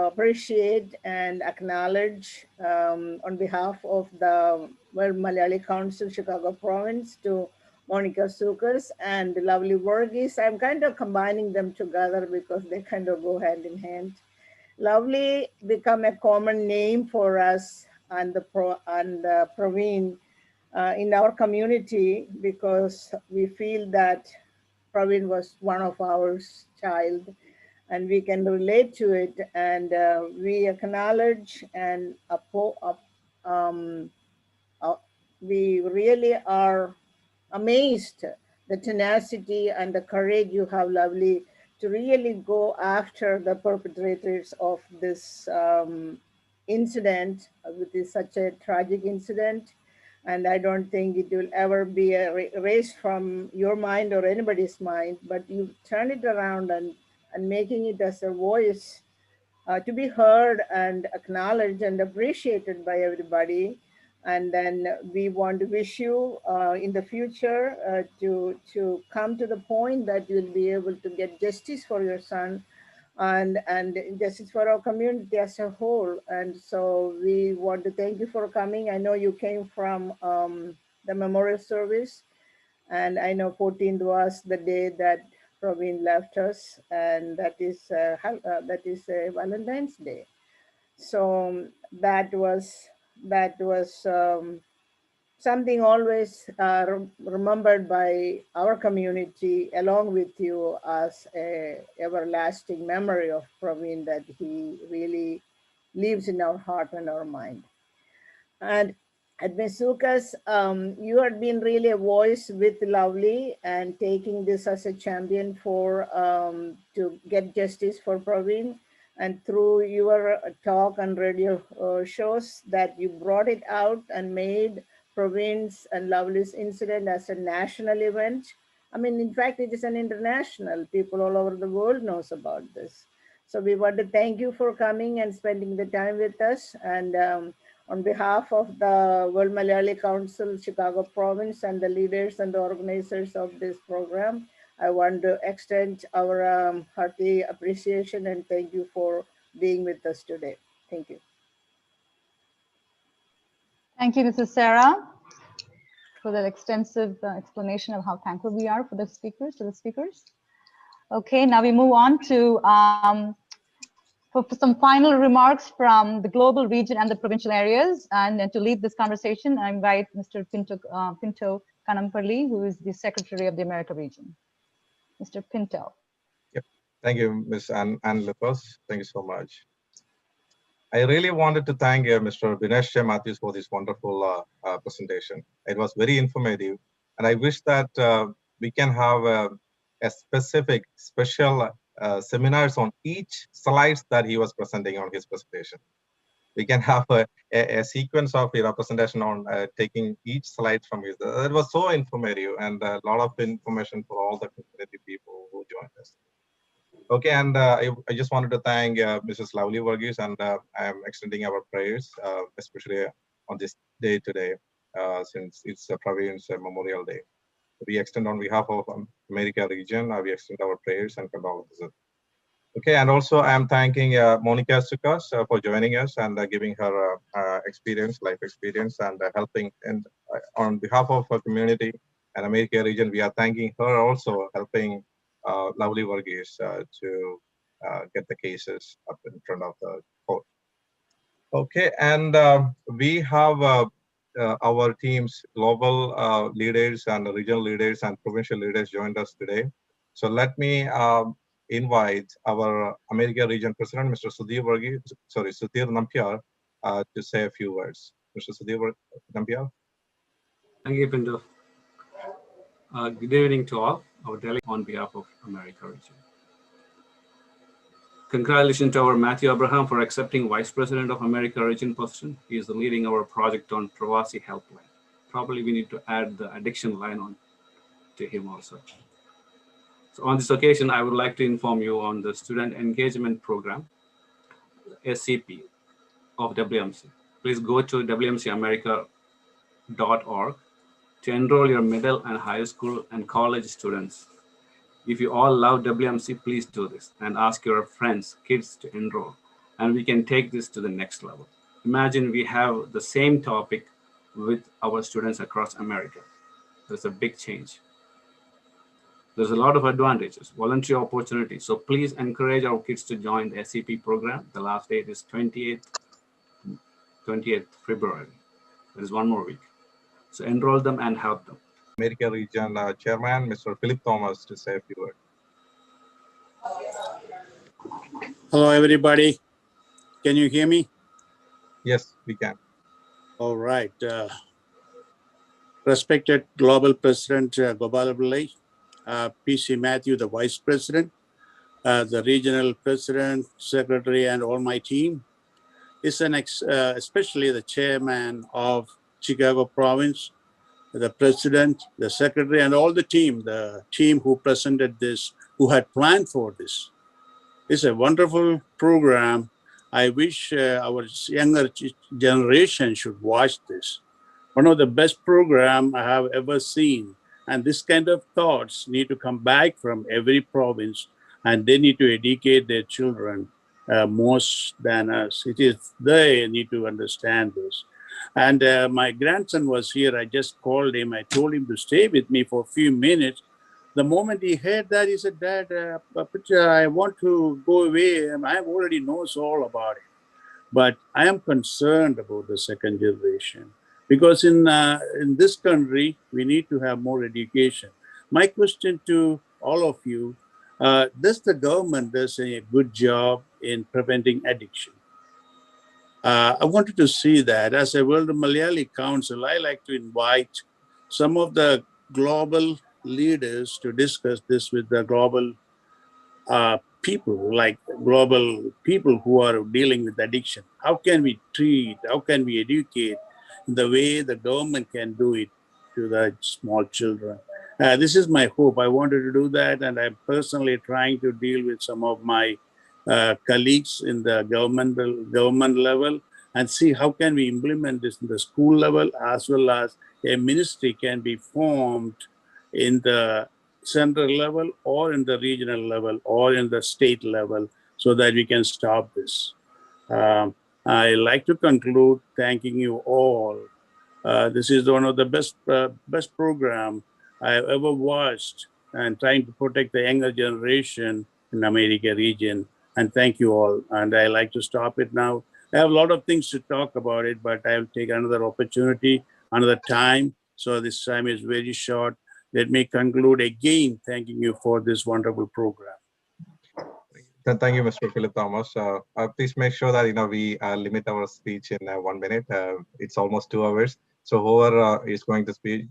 appreciate and acknowledge on behalf of the World Malayalee Council, Chicago Province, to Monica Sukas and the lovely Varghese. I'm kind of combining them together because they kind of go hand in hand. Lovely become a common name for us and Praveen in our community, because we feel that Praveen was one of our child, and we can relate to it. And we acknowledge and we really are amazed the tenacity and the courage you have, Lovely, to really go after the perpetrators of this incident, which is such a tragic incident. And I don't think it will ever be erased from your mind or anybody's mind, but you turn it around and making it as a voice to be heard and acknowledged and appreciated by everybody. And then we want to wish you in the future to come to the point that you'll be able to get justice for your son and justice for our community as a whole. And so we want to thank you for coming. I know you came from the memorial service, and I know 14th was the day that Praveen left us, and that is Valentine's Day. So that was something always remembered by our community, along with you, as a everlasting memory of Praveen, that he really lives in our heart and our mind. And at Mesukas, you have been really a voice with Lovely and taking this as a champion for to get justice for Praveen. And through your talk and radio shows, that you brought it out and made Praveen's and Lovely's incident as a national event. I mean, in fact, it is an international. People all over the world knows about this. So we want to thank you for coming and spending the time with us. And on behalf of the World Malayalee Council, Chicago Province, and the leaders and the organizers of this program, I want to extend our hearty appreciation and thank you for being with us today. Thank you.
Thank you, Mrs. Sarah, for that extensive explanation of how thankful we are for the speakers. Okay, now we move on to for some final remarks from the global region and the provincial areas. And to lead this conversation, I invite Mr. Pinto Kanampalli, who is the Secretary of the America region. Mr. Pinto.
Yep. Thank you, Ms. Ann Lucas. Thank you so much. I really wanted to thank Mr. Dinesh J. Matthews for this wonderful presentation. It was very informative, and I wish that we can have a special seminars on each slides that he was presenting on his presentation. we can have a sequence of presentation on taking each slide from you. That was so informative and a lot of information for all the community people who joined us. Okay, and I just wanted to thank Mrs. Lovely Varghese, and I'm extending our prayers, especially on this day today, since it's Praveer's Memorial Day. We extend on behalf of America region, we extend our prayers and condolences. Okay, and also I'm thanking Monica Sukas for joining us and giving her life experience, and helping. And on behalf of our community and America region, we are thanking her also, helping Lovely Varghese to get the cases up in front of the court. Okay, and we have our team's global leaders and regional leaders and provincial leaders joined us today. So let me invite our America region president, Mr. Sudhir Nampiar, to say a few words. Mr. Sudhir Nampiar.
Thank you, Pinto. Good evening to all, our delegate on behalf of America region. Congratulations to our Matthew Abraham for accepting Vice President of America region position. He is leading our project on Pravasi Helpline. Probably we need to add the addiction line on to him also. So on this occasion, I would like to inform you on the Student Engagement Program, SCP of WMC. Please go to wmcamerica.org to enroll your middle and high school and college students. If you all love WMC, please do this and ask your friends, kids to enroll, and we can take this to the next level. Imagine we have the same topic with our students across America. There's a big change. There's a lot of advantages, voluntary opportunities. So please encourage our kids to join the SCP program. The last date is 28th February. There is one more week. So enroll them and help them.
America region chairman, Mr. Philip Thomas, to say a few words.
Hello, everybody. Can you hear me?
Yes, we can.
All right. Respected Global President Gopala Pillai, PC Matthew, the Vice President, the Regional President, Secretary, and all my team, especially the Chairman of Chicago Province, the President, the Secretary, and all the team who presented this, who had planned for this. It's a wonderful program. I wish our younger generation should watch this. One of the best programs I have ever seen. And this kind of thoughts need to come back from every province, and they need to educate their children most than us. It is they need to understand this. And my grandson was here. I just called him. I told him to stay with me for a few minutes. The moment he heard that, he said, Dad, I want to go away. I already knows all about it. But I am concerned about the second generation. Because in this country, we need to have more education. My question to all of you, does the government do a good job in preventing addiction? I wanted to see that. As a World Malayalee Council, I like to invite some of the global leaders to discuss this with the global people, like global people who are dealing with addiction. How can we treat, how can we educate the way the government can do it to the small children? This is my hope. I wanted to do that, and I'm personally trying to deal with some of my colleagues in the government level and see how can we implement this in the school level, as well as a ministry can be formed in the central level or in the regional level or in the state level so that we can stop this. I like to conclude thanking you all. This is one of the best program I have ever watched, and trying to protect the younger generation in America region. And thank you all. And I like to stop it now. I have a lot of things to talk about it, but I'll take another opportunity, another time. So this time is very short. Let me conclude again, thanking you for this wonderful program.
Thank you, Mr. Philip Thomas. Please make sure that we limit our speech in 1 minute. It's almost 2 hours. So whoever is going to speak,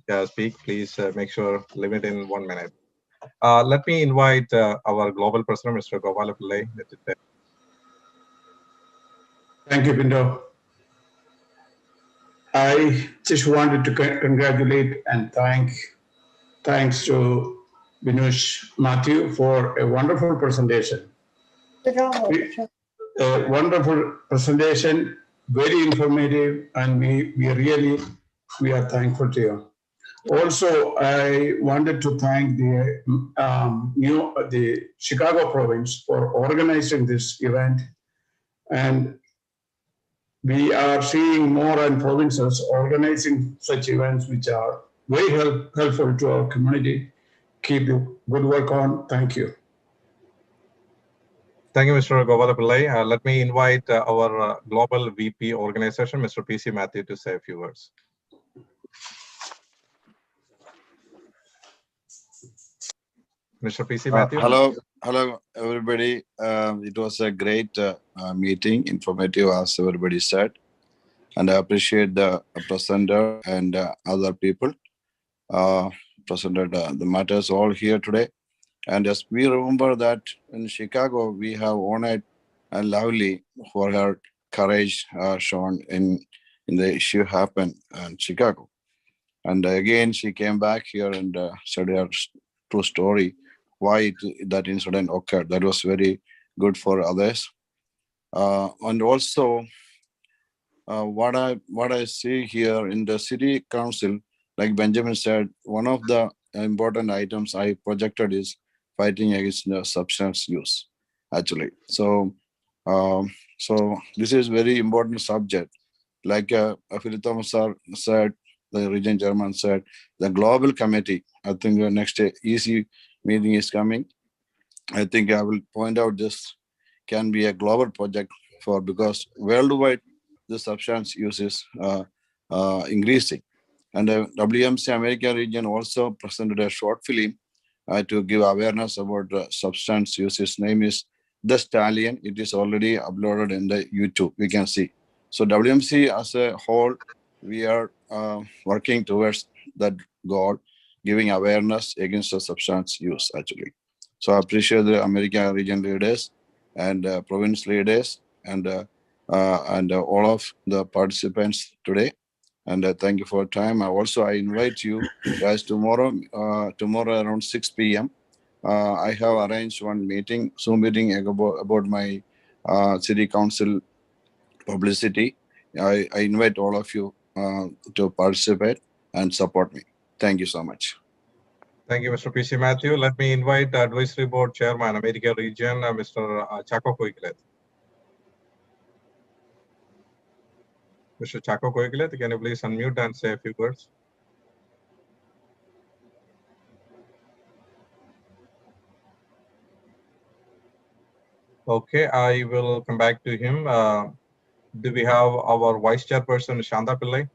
please make sure limit in 1 minute. Let me invite our global president, Mr. Gopala Pillai.
Thank you, Pinto.
I just wanted to congratulate and thanks to Binush Matthew for a wonderful presentation. A wonderful presentation, very informative, and we are thankful to you. Also, I wanted to thank the Chicago province for organizing this event, and we are seeing more and provinces organizing such events which are very helpful to our community. Keep your good work on. Thank you.
Thank you, Mr. Govardhan. Let me invite our global VP organization, Mr. PC Matthew, to say a few words. Mr. PC Matthew.
Hello, everybody. It was a great meeting, informative, as everybody said. And I appreciate the presenter and other people presented the matters all here today. And as we remember that in Chicago, we have honored Lovely for her courage shown in the issue happened in Chicago. And again, she came back here and said her true story, why that incident occurred. That was very good for others. And also, what I see here in the city council, like Benjamin said, one of the important items I projected is fighting against the substance use, actually. So this is very important subject. Like Philip Thomas sir said, the region chairman said, the global committee, I think the next EC meeting is coming. I think I will point out this can be a global project because worldwide the substance use is increasing. And the WMC American region also presented a short film to give awareness about substance use. Its name is The Stallion. It is already uploaded in the YouTube. We can see. So WMC as a whole, we are working towards that goal, giving awareness against the substance use, actually. So I appreciate the American region leaders and province leaders and all of the participants today. And thank you for your time. I invite you guys tomorrow around 6 p.m. I have arranged one meeting, Zoom meeting about my city council publicity. I invite all of you to participate and support me. Thank you so much.
Thank you, Mr. PC Matthew. Let me invite Advisory Board Chairman, America Region, Mr. Chaco Koikilet. Mr. Chaco Koikilet, can you please unmute and say a few words? Okay, I will come back to him. Do we have our Vice Chairperson, Shanta Pillai?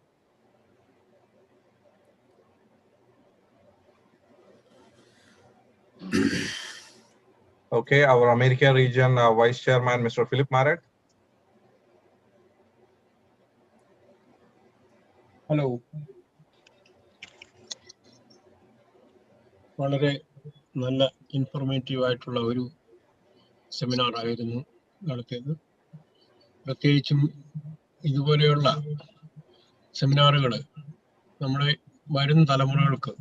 Okay, our America Region Vice Chairman, Mr. Philip Maret.
Hello, വളരെ നല്ല informative ആയിട്ടുള്ള ഒരു seminar ആയിരുന്നു നടത്തിയത്. പ്രത്യേകിച്ചും ഇതുപോലെയുള്ള സെമിനാറുകൾ നമ്മുടെ വരും തലമുറകൾക്ക്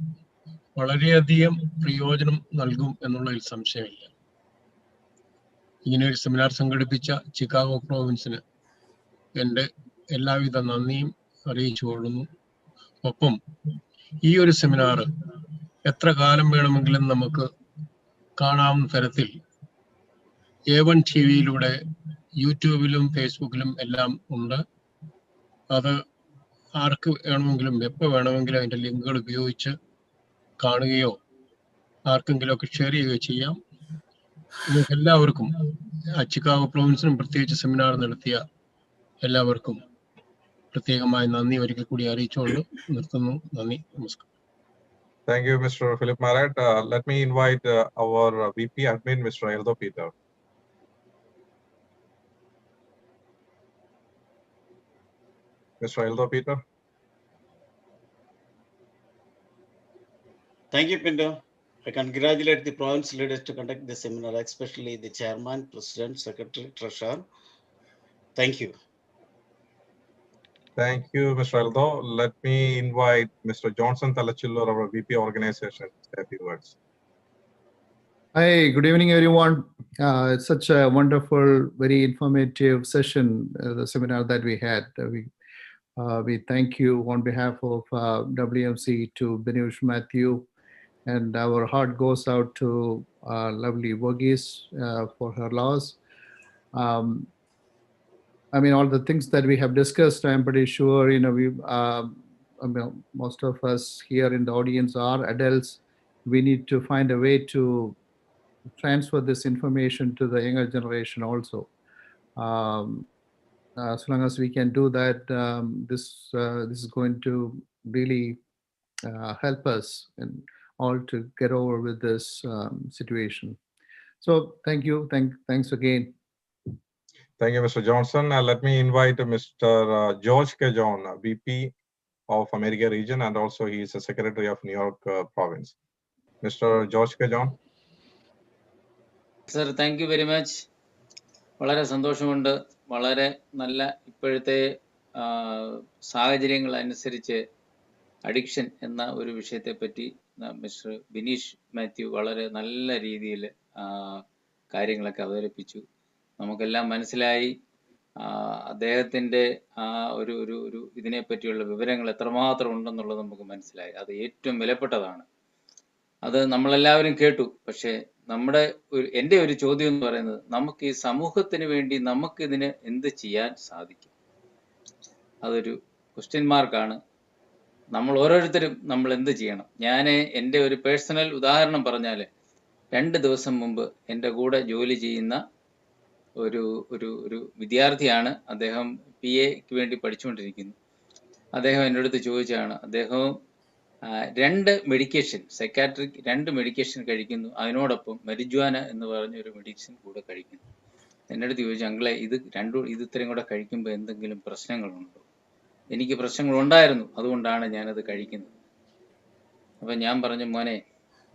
വളരെയധികം പ്രയോജനം നൽകും എന്നുള്ളതിൽ സംശയമില്ല. ഇങ്ങനെയൊരു സെമിനാർ സംഘടിപ്പിച്ച ചിക്കാഗോ പ്രോവിൻസിന് എൻ്റെ എല്ലാവിധ നന്ദിയും അറിയിച്ചുകൊള്ളുന്നു. ഒപ്പം ഈ ഒരു സെമിനാർ എത്ര കാലം വേണമെങ്കിലും നമുക്ക് കാണാവുന്ന തരത്തിൽ A1 TV-യിലൂടെ യൂട്യൂബിലും ഫേസ്ബുക്കിലും എല്ലാം ഉണ്ട്. അത് ആർക്ക് വേണമെങ്കിലും എപ്പോൾ വേണമെങ്കിലും അതിൻ്റെ ലിങ്കുകൾ ഉപയോഗിച്ച് കാണുകയോ ആർക്കെങ്കിലുമൊക്കെ ഷെയർ ചെയ്യുകയോ ചെയ്യാം. നിങ്ങൾക്ക് എല്ലാവർക്കും ചിക്കാഗോ പ്രോവിൻസിനും പ്രത്യേകിച്ച് സെമിനാർ നടത്തിയ എല്ലാവർക്കും പ്രത്യേകമായി നന്ദി ഒരിക്കൽ കൂടി അറിയിച്ചുകൊണ്ട് നിർത്തുന്നു. നന്ദി, നമസ്കാരം.
Thank you, Mr. Philip Maret. Let me invite our VP Admin, Mr. Eldo Peter. Mr. Eldo Peter.
Thank you, Pinto. I congratulate the province leaders to conduct this seminar, especially the chairman, president, secretary, treasurer. Thank you.
Thank you, Mr. Aldo. Let me invite Mr. Johnson Talachillur, our VP organization, to say a few words.
Hi, good evening, everyone. It's such a wonderful, very informative session, the seminar that we had. We thank you on behalf of WMC to Benush Matthew, and our heart goes out to lovely Verghese for her loss. I mean, all the things that we have discussed, I'm pretty sure, I mean, most of us here in the audience are adults. We need to find a way to transfer this information to the younger generation also. As long as we can do that, this is going to really help us and all to get over with this situation. So thank you. Thanks again.
Thank you, Mr. Johnson. Let me invite Mr. George K. John, VP of America region, and also he is a Secretary of New York province. Mr. George K. John.
Sir, thank you very much. വളരെ സന്തോഷമുണ്ട്. വളരെ നല്ല ഇപ്പോഴത്തെ സാഹചര്യങ്ങൾ അനുസരിച്ച് addiction എന്ന ഒരു വിഷയത്തെപ്പറ്റി mister Bineesh Mathew വളരെ നല്ല രീതിയിൽ കാര്യങ്ങളൊക്കെ അവതരിപ്പിച്ചു. നമുക്കെല്ലാം മനസ്സിലായി അദ്ദേഹത്തിൻ്റെ ആ ഒരു ഇതിനെപ്പറ്റിയുള്ള വിവരങ്ങൾ എത്രമാത്രം ഉണ്ടെന്നുള്ളത് നമുക്ക് മനസ്സിലായി. അത് ഏറ്റവും വിലപ്പെട്ടതാണ്. അത് നമ്മളെല്ലാവരും കേട്ടു. പക്ഷേ എൻ്റെ ഒരു ചോദ്യം എന്ന് പറയുന്നത്, നമുക്ക് ഈ സമൂഹത്തിന് വേണ്ടി നമുക്കിതിന് എന്ത് ചെയ്യാൻ സാധിക്കും? അതൊരു ക്വസ്റ്റ്യൻ മാർക്കാണ്. നമ്മൾ ഓരോരുത്തരും നമ്മൾ എന്ത് ചെയ്യണം? ഞാൻ എൻ്റെ ഒരു പേഴ്സണൽ ഉദാഹരണം പറഞ്ഞാൽ, 2 ദിവസം മുമ്പ് എൻ്റെ കൂടെ ജോലി ചെയ്യുന്ന ഒരു വിദ്യാർത്ഥിയാണ്. അദ്ദേഹം PAക്ക് വേണ്ടി പഠിച്ചുകൊണ്ടിരിക്കുന്നു. അദ്ദേഹം എൻ്റെ അടുത്ത് ചോദിച്ചാണ്, അദ്ദേഹവും 2 മെഡിക്കേഷൻ, സൈക്കാട്രിക് 2 മെഡിക്കേഷൻ കഴിക്കുന്നു. അതിനോടൊപ്പം മരിജ്വാന എന്ന് പറഞ്ഞ ഒരു മെഡിസിൻ കൂടെ കഴിക്കുന്നു. എൻ്റെ അടുത്ത് ചോദിച്ചു, അങ്കിളെ ഇത് ഇത്രയും കൂടെ കഴിക്കുമ്പോൾ എന്തെങ്കിലും പ്രശ്നങ്ങളുണ്ടോ? എനിക്ക് പ്രശ്നങ്ങളുണ്ടായിരുന്നു, അതുകൊണ്ടാണ് ഞാനത് കഴിക്കുന്നത്. അപ്പം ഞാൻ പറഞ്ഞു, മോനെ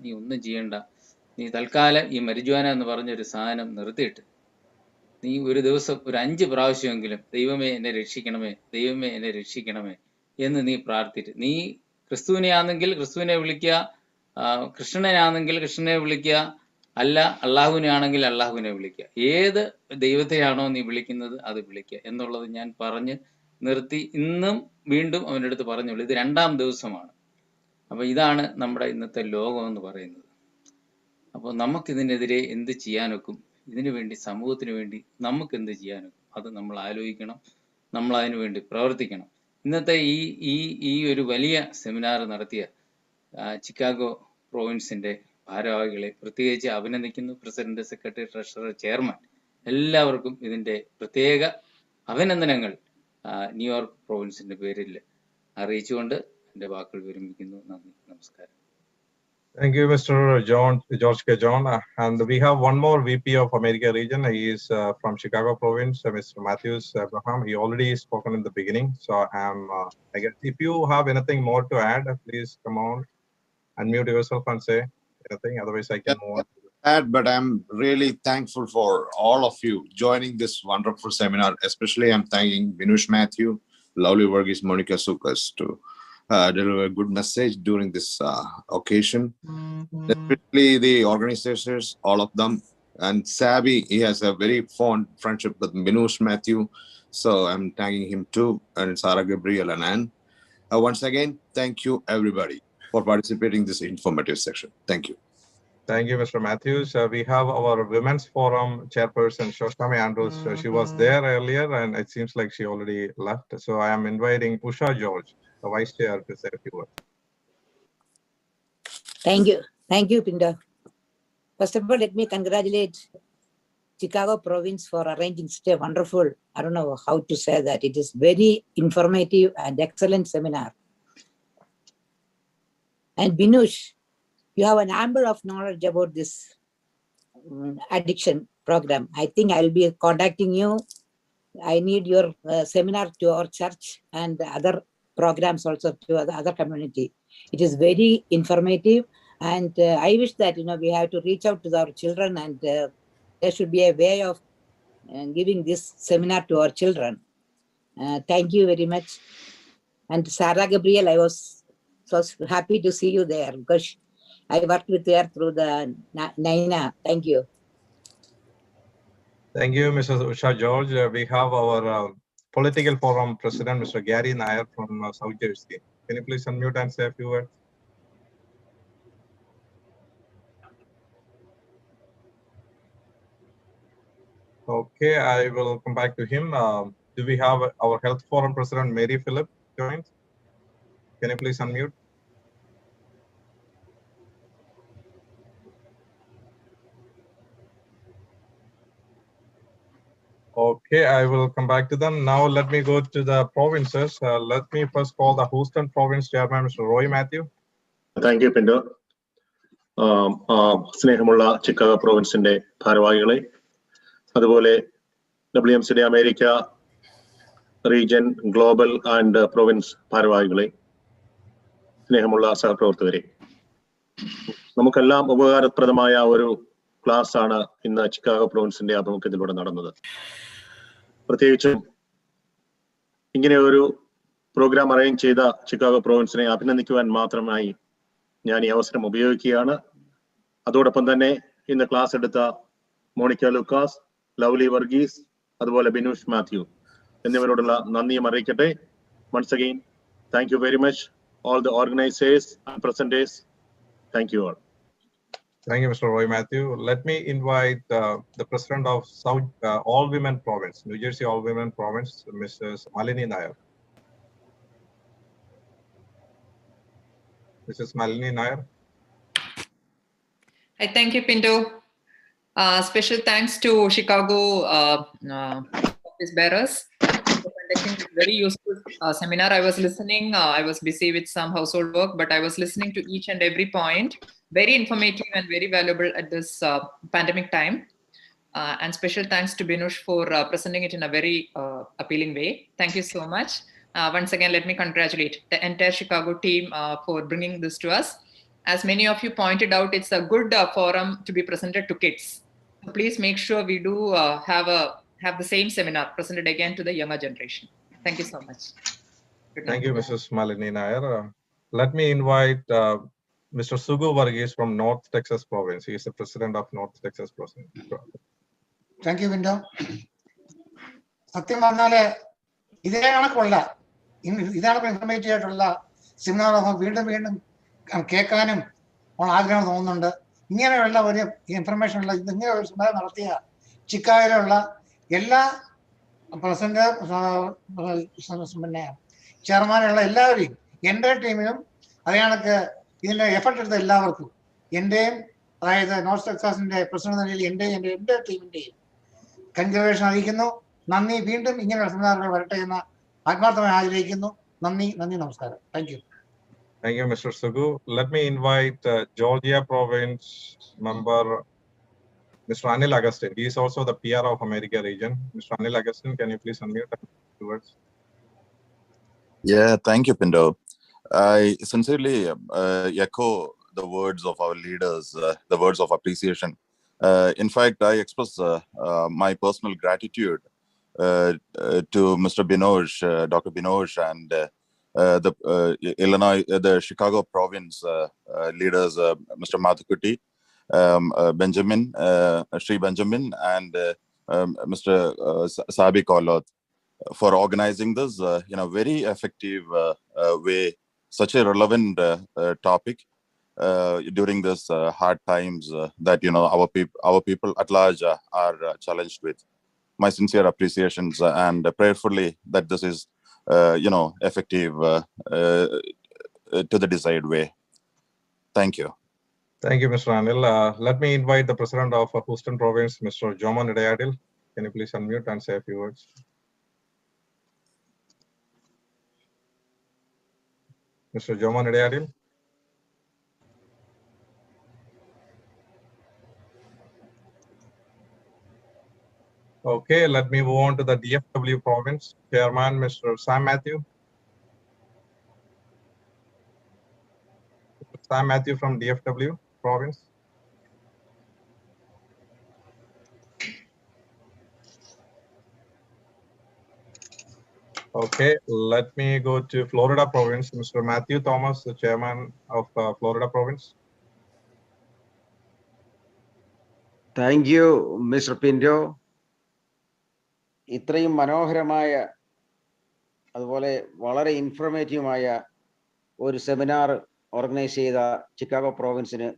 നീ ഒന്നും ചെയ്യണ്ട, നീ തൽക്കാലം ഈ മരിജ്വാന എന്ന് പറഞ്ഞൊരു സാധനം നിർത്തിയിട്ട് നീ ഒരു ദിവസം ഒരു 5 പ്രാവശ്യമെങ്കിലും ദൈവമേ എന്നെ രക്ഷിക്കണമേ, ദൈവമേ എന്നെ രക്ഷിക്കണമേ എന്ന് നീ പ്രാർത്ഥിട്ട്, നീ ക്രിസ്തുവിനെ ആണെങ്കിൽ ക്രിസ്തുവിനെ വിളിക്കുക, കൃഷ്ണനാണെങ്കിൽ കൃഷ്ണനെ വിളിക്കുക, അല്ല അള്ളാഹുവിനെ ആണെങ്കിൽ അള്ളാഹുവിനെ വിളിക്കുക. ഏത് ദൈവത്തെയാണോ നീ വിളിക്കുന്നത് അത് വിളിക്കുക എന്നുള്ളത് ഞാൻ പറഞ്ഞ് നിർത്തി. ഇന്നും വീണ്ടും അവൻ്റെ അടുത്ത് പറഞ്ഞുള്ളൂ. ഇത് 2ാം ദിവസമാണ്. അപ്പോൾ ഇതാണ് നമ്മുടെ ഇന്നത്തെ ലോകം എന്ന് പറയുന്നത്. അപ്പോൾ നമുക്കിതിനെതിരെ എന്ത് ചെയ്യാനൊക്കും? ഇതിനു വേണ്ടി, സമൂഹത്തിന് വേണ്ടി നമുക്ക് എന്ത് ചെയ്യാനൊക്കും? അത് നമ്മൾ ആലോചിക്കണം, നമ്മൾ അതിനു വേണ്ടി പ്രവർത്തിക്കണം. ഇന്നത്തെ ഈ ഒരു വലിയ സെമിനാർ നടത്തിയ ചിക്കാഗോ പ്രോവിൻസിന്റെ ഭാരവാഹികളെ പ്രത്യേകിച്ച് അഭിനന്ദിക്കുന്നു. പ്രസിഡന്റ്, സെക്രട്ടറി, ട്രഷറർ, ചെയർമാൻ എല്ലാവർക്കും ഇതിന്റെ പ്രത്യേക അഭിനന്ദനങ്ങൾ ന്യൂയോർക്ക് പ്രോവിൻസിന്റെ പേരിൽ അറിയിച്ചുകൊണ്ട് എൻ്റെ വാക്കുകൾ വിരമിക്കുന്നു. നന്ദി, നമസ്കാരം.
Thank you, Mr. George K. John. And we have one more VP of America region. He is from Chicago province, Mr. Matthews Abraham. He already spoken in the beginning. So I guess if you have anything more to add, please come on, unmute yourself and say anything. Otherwise, I can move on.
But I'm really thankful for all of you joining this wonderful seminar. Especially, I'm thanking Benush Matthew, lovely Verghese, Monica Sukas to deliver a good message during this occasion. Especially the organizers, all of them. And Sabi, he has a very fond friendship with Benush Matthew. So I'm thanking him too. And Sarah Gabriel and Anne. Once again, thank you everybody for participating in this informative section. Thank you.
Thank you, Mr. Matthews. We have our Women's Forum chairperson, Shoshami Andrews. She was there earlier and it seems like she already left. So I am inviting Usha George, the Vice Chair, to say a few words.
Thank you, Pinda. First of all, let me congratulate Chicago province for arranging such a wonderful, I don't know how to say that. It is very informative and excellent seminar. And Benush, you have an ample of knowledge about this addiction program. I think I will be contacting you. I need your seminar to our church and other programs also to other community. It is very informative, and I wish that we have to reach out to our children, and there should be a way of giving this seminar to our children. Thank you very much. And Sarah Gabriel, I was so happy to see you there because I worked with her through the Naina. Thank you.
Thank you, Mrs. Usha George. We have our Political Forum President, Mr. Gary Nair from South Jersey. Can you please unmute and say a few words? Okay, I will come back to him. Do we have our Health Forum President, Mary Phillip, joined? Can you please unmute? Okay, I will come back to them. Now let me go to the provinces. Let me first call the Houston Province Chairman, Mr. Roy Matthew.
Thank you, Pindo. സ്നേഹമുള്ള Chicago പ്രൊവിൻസിന്റെ ഭാരവാഹികളെ, അതുപോലെ WMCയുടെ America region, global and province ഭാരവാഹികളെ, സ്നേഹമുള്ള സഹപ്രവർത്തകരെ, നമുക്കെല്ലാം ഉപകാരപ്രദമായ ഒരു ക്ലാസ് ആണ് ഇന്ന് ചിക്കാഗോ പ്രൊവിൻസിന്റെ ആഭിമുഖ്യത്തിലൂടെ നടന്നത്. പ്രത്യേകിച്ചും ഇങ്ങനെ ഒരു പ്രോഗ്രാം അറേഞ്ച് ചെയ്ത ചിക്കാഗോ പ്രൊവിൻസിനെ അഭിനന്ദിക്കുവാൻ മാത്രമായി ഞാൻ ഈ അവസരം ഉപയോഗിക്കുകയാണ്. അതോടൊപ്പം തന്നെ ഇന്ന് ക്ലാസ് എടുത്ത മോണിക്ക ലൂക്കാസ്, ലവ്ലി വർഗീസ്, അതുപോലെ ബിനൂഷ് മാത്യു എന്നിവരോടുള്ള നന്ദിയും അറിയിക്കട്ടെ. Once again, thank you very much, all the organizers and presenters. Thank you all.
Thank you, Mr. Roy Matthew. Let me invite the President of South All Women Province, New Jersey All Women Province, Mrs. Malini Nair. Mrs. Malini Nair.
I thank you, Pinto. Special thanks to Chicago office bearers for conducting this very useful seminar. I was listening. I was busy with some household work, but I was listening to each and every point. Very informative and very valuable at this pandemic time. And special thanks to Binush for presenting it in a very appealing way. Thank you so much. Once again, let me congratulate the entire Chicago team for bringing this to us. As many of you pointed out, it's a good forum to be presented to kids. So please make sure we do have the same seminar presented again to the younger generation. Thank you so much.
Thank you, Mrs. Malini Nair. Let me invite Mr. Sugu Varghese from North Texas Province. He is the president of North Texas Province.
Thank you, Window. സത്യം പറഞ്ഞാല് ഇതേ കണക്കുള്ള informative ആയിട്ടുള്ള seminar വീണ്ടും വീണ്ടും കേൾക്കാനും ഉള്ള ആഗ്രഹം തോന്നുന്നുണ്ട്. ഇങ്ങനെയുള്ള ഒരു ഇൻഫർമേഷൻ ഉള്ള ഇങ്ങനെ ഒരു സെമിനാർ നടത്തിയ ചിക്കാഗോയിലുള്ള എല്ലാ പ്രസിഡന്റ് പിന്നെ ചെയർമാനുള്ള എല്ലാവരെയും എൻ്റെ ടീമിനും അതേ കണക്ക് ഇതിൻ്റെ എഫർട്ട് എടുത്ത എല്ലാവർക്കും എൻ്റെയും, അതായത് നോർത്ത് ടെക്സാസിൻ്റെ പ്രസിഡന്റ് നിലയിൽ എൻ്റെയും എൻ്റെ ടീമിൻ്റെയും കൺഗ്രാജുലേഷൻ അറിയിക്കുന്നു. നന്ദി. വീണ്ടും ഇങ്ങനെയുള്ള സെമിനാറുകൾ വരട്ടെ എന്ന് ആത്മാർത്ഥമായി ആഗ്രഹിക്കുന്നു. നന്ദി, നമസ്കാരം. Thank you.
Thank you, Mr. Sugu. Let me invite Georgia Province member, Mr. Anil Agustin. He is also the PR of America region. Mr. Anil Agustin, can you please unmute towards?
Yeah, thank you, Pindo. I sincerely echo the words of our leaders, the words of appreciation. In fact, I express my personal gratitude to Mr. Binosh, Dr. Binosh, and the Illinois, the Chicago province leaders, Mr. Mathukutti, Benjamin, Sri Benjamin, and Mr. Sabi Kolot for organizing this in a very effective way, such a relevant topic during this hard times that our people at large are challenged with. My sincere appreciations and prayerfully that this is effective to the desired way. Thank you.
Thank you, Mr. Anil. Let me invite the president of Houston Province, Mr. Joman Idayadil. Can you please unmute and say a few words? Mr. Joman Idayadil. Okay, let me move on to the DFW province. Chairman, Mr. Sam Matthew. Sam Matthew from DFW province. Okay, let me go to Florida Province. Mr. Matthew Thomas, the chairman of Florida Province.
Thank you, Mr. Pinto. ഇത്രയും മനോഹരമായ അതുപോലെ വളരെ ഇൻഫോർമേറ്റീവായ ഒരു seminar organise ചെയ്ത Chicago പ്രോവിൻസിന്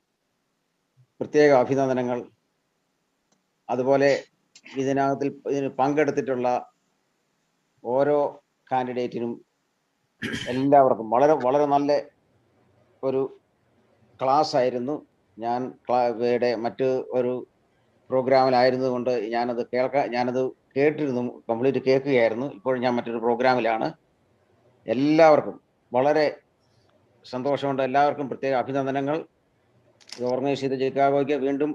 പ്രത്യേക അഭിനന്ദനങ്ങൾ. അതുപോലെ ഇതിന് പങ്കെടുത്തിട്ടുള്ള ഓരോ കാൻഡിഡേറ്റിനും എല്ലാവർക്കും വളരെ വളരെ നല്ല ഒരു ക്ലാസ് ആയിരുന്നു. ഞാൻ മറ്റ് ഒരു പ്രോഗ്രാമിലായിരുന്നതുകൊണ്ട് ഞാനത് കേട്ടിരുന്നു, കംപ്ലീറ്റ് കേൾക്കുകയായിരുന്നു. ഇപ്പോൾ ഞാൻ മറ്റൊരു പ്രോഗ്രാമിലാണ്. എല്ലാവർക്കും വളരെ സന്തോഷമുണ്ട്. എല്ലാവർക്കും പ്രത്യേക അഭിനന്ദനങ്ങൾ. ഇത് ഓർഗനൈസ് ചെയ്ത ചിക്കാഗോയ്ക്ക് വീണ്ടും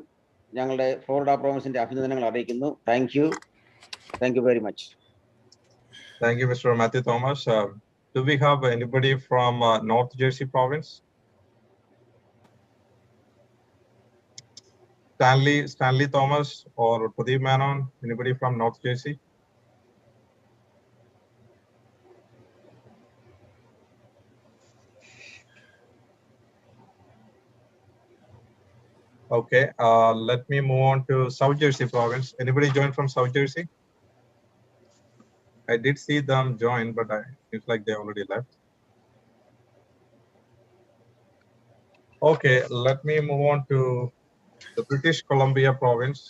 ഞങ്ങളുടെ ഫ്ലോറിഡ പ്രോവിൻസിന്റെ അഭിനന്ദനങ്ങൾ അറിയിക്കുന്നു. Thank you very much.
Thank you, Mr. Matthew Thomas. Do we have anybody from North Jersey Province? Stanley Thomas or Pradeep Menon? Anybody from North Jersey? Okay, let me move on to South Jersey Province. Anybody join from South Jersey? I did see them join, but it seems like they already left. Okay, let me move on to the British Columbia Province.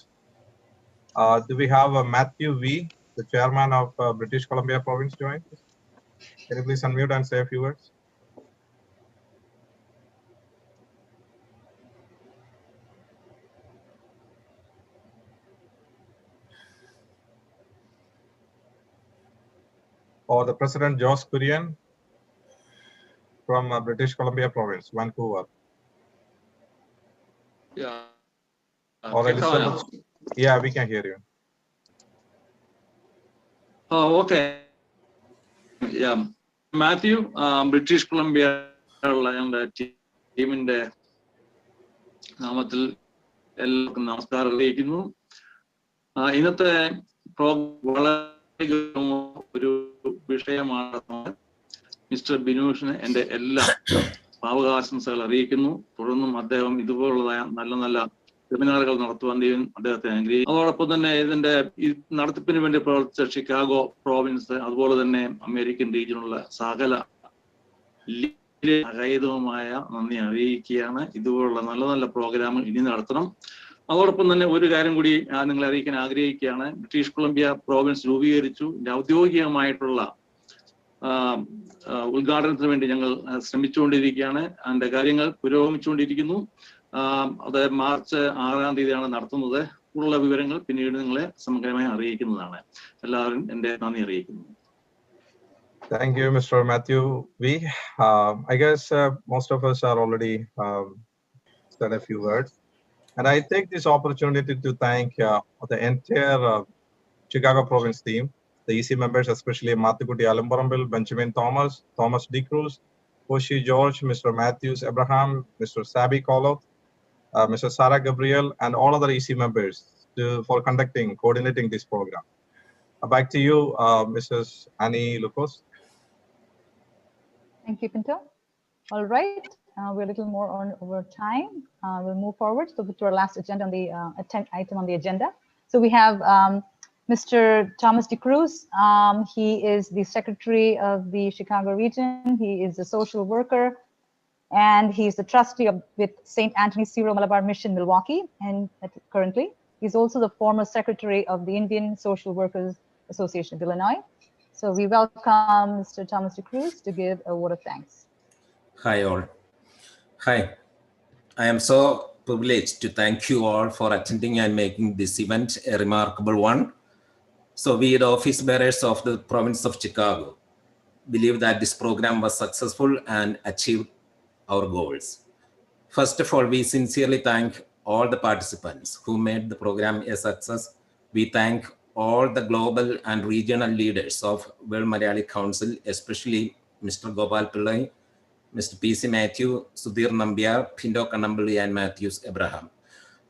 Do we have Matthew V, the chairman of British Columbia Province, join? Can you please unmute and say a few words? Or the President Josh Kurian from British Columbia Province, Vancouver.
Yeah.
Or Elizabeth. Yeah, we can hear you.
Oh, okay. Yeah, Matthew, British Columbia ടീമിന്റെ നാമത്തിൽ എല്ലാവർക്കും നമസ്കാരം അറിയിക്കുന്നു. ഇന്നത്തെ വളരെ ഒരു വിഷയമാണ്. Mister ബിനൂഷിന് എൻ്റെ എല്ലാ ഭാവുകാശംസകൾ അറിയിക്കുന്നു. തുടർന്നും അദ്ദേഹം ഇതുപോലുള്ളതായ നല്ല നല്ല സെമിനാറുകൾ നടത്തുവാൻ ദൈവം അദ്ദേഹത്തെ അനുഗ്രഹിക്കും. അതോടൊപ്പം തന്നെ ഇതിന്റെ ഈ നടത്തിപ്പിന് വേണ്ടി പ്രവർത്തിച്ച ഷിക്കാഗോ പ്രോവിൻസ്, അതുപോലെ തന്നെ അമേരിക്കൻ റീജിയനുള്ള സകല സഹേതുവുമായ നന്ദി അറിയിക്കുകയാണ്. ഇതുപോലുള്ള നല്ല നല്ല പ്രോഗ്രാമുകൾ ഇനി നടത്തണം. അതോടൊപ്പം തന്നെ ഒരു കാര്യം കൂടി നിങ്ങളെ അറിയിക്കാൻ ആഗ്രഹിക്കുകയാണ്. ബ്രിട്ടീഷ് കൊളംബിയ പ്രോവിൻസ് രൂപീകരിച്ചു. ഔദ്യോഗികമായിട്ടുള്ള ഉദ്ഘാടനത്തിന് വേണ്ടി ഞങ്ങൾ ശ്രമിച്ചുകൊണ്ടിരിക്കുകയാണ്. അതിന്റെ കാര്യങ്ങൾ പുരോഗമിച്ചുകൊണ്ടിരിക്കുന്നു. അത് മാർച്ച് 6-ാം തീയതിയാണ് നടത്തുന്നത്. ഉള്ള വിവരങ്ങൾ പിന്നീട് നിങ്ങളെ സമഗ്രമായി അറിയിക്കുന്നതാണ്. എല്ലാവരും എൻ്റെ നന്ദി അറിയിക്കുന്നു.
Thank you, Mr. Matthew V. I guess most of us are already said a few words. And I take this opportunity to thank the entire Chicago Province team, the EC members, especially Mathukuti Alambarambil, Benjamin Thomas, Thomas D. Cruz, Hoshi George, Mr. Matthews Abraham, Mr. Sabi Koloth, Mr. Sarah Gabriel, and all other EC members for coordinating this program. Back to you, Mrs. Annie Lucas.
Thank you, Pinto. All right, we're a little more over time. We'll move forward to our last agenda on the item on the agenda. So we have Mr. Thomas D. Cruz. He is the secretary of the Chicago region. He is a social worker, and he's the trustee with St. Anthony Syro Malabar Mission, Milwaukee, and currently he's also the former secretary of the Indian Social Workers Association of Illinois. So we welcome Mr. Thomas D. Cruz to give a word of thanks.
Hi all. Hi. I am so privileged to thank you all for attending and making this event a remarkable one. So we, the office bearers of the province of Chicago, believe that this program was successful and achieved our goals. First of all, we sincerely thank all the participants who made the program a success. We thank all the global and regional leaders of World Malayalee Council, especially Mr. Gopal Pillai, Mr. P.C. Matthew, Sudhir Nambiar, Pindo Kanambali, and Matthews Abraham.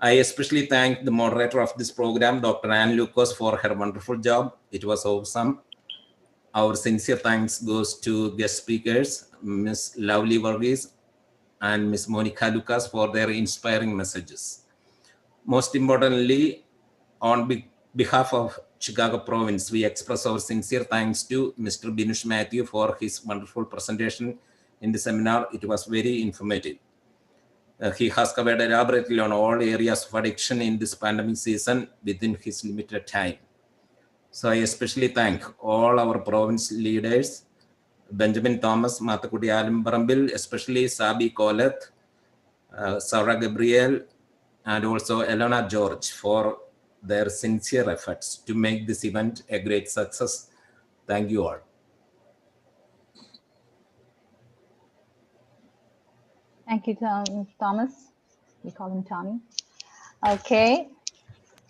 I especially thank the moderator of this program, Dr. Ann Lucas, for her wonderful job. It was awesome. our sincere thanks goes to guest speakers, Ms. Lovely Varghese and Ms. Monica Lucas, for their inspiring messages. Most importantly, on behalf of Chicago Province, we express our sincere thanks to Mr. Binush Matthew for his wonderful presentation in the seminar. It was very informative. He has covered elaborately on all areas of addiction in this pandemic season within his limited time. So I especially thank all our province leaders, Benjamin Thomas, Mathakuti Alimbarambil, especially Sabi Koleth, Sarah Gabriel, and also Elena George for their sincere efforts to make this event a great success. Thank you all.
Thank you, Thomas. We call him Tommy. Okay,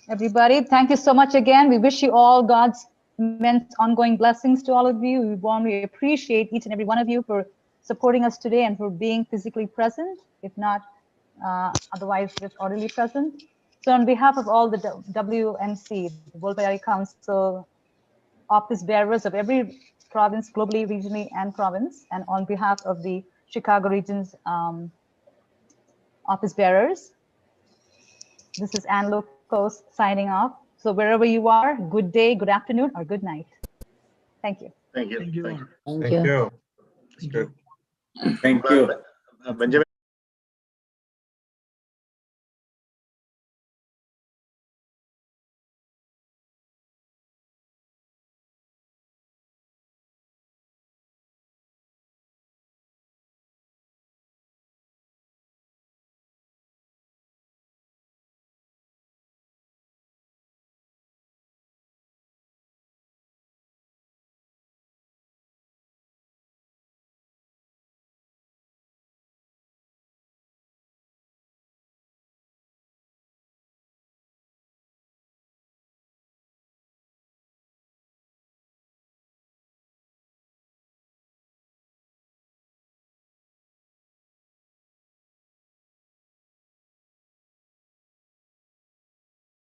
everybody, thank you so much again. We wish you all God's immense ongoing blessings to all of you. We warmly appreciate each and every one of you for supporting us today and for being physically present, if not otherwise just orderly present. So on behalf of all the WMC, the World Malayalee Council, office bearers of every province, globally, regionally, and province, and on behalf of the Chicago region's office bearers, this is Ann Lucas signing off. So wherever you are, good day, good afternoon, or good night. Thank you.
Thank you.
Thank you.
Thank you.
Thank you.
Thank you.
Benjamin.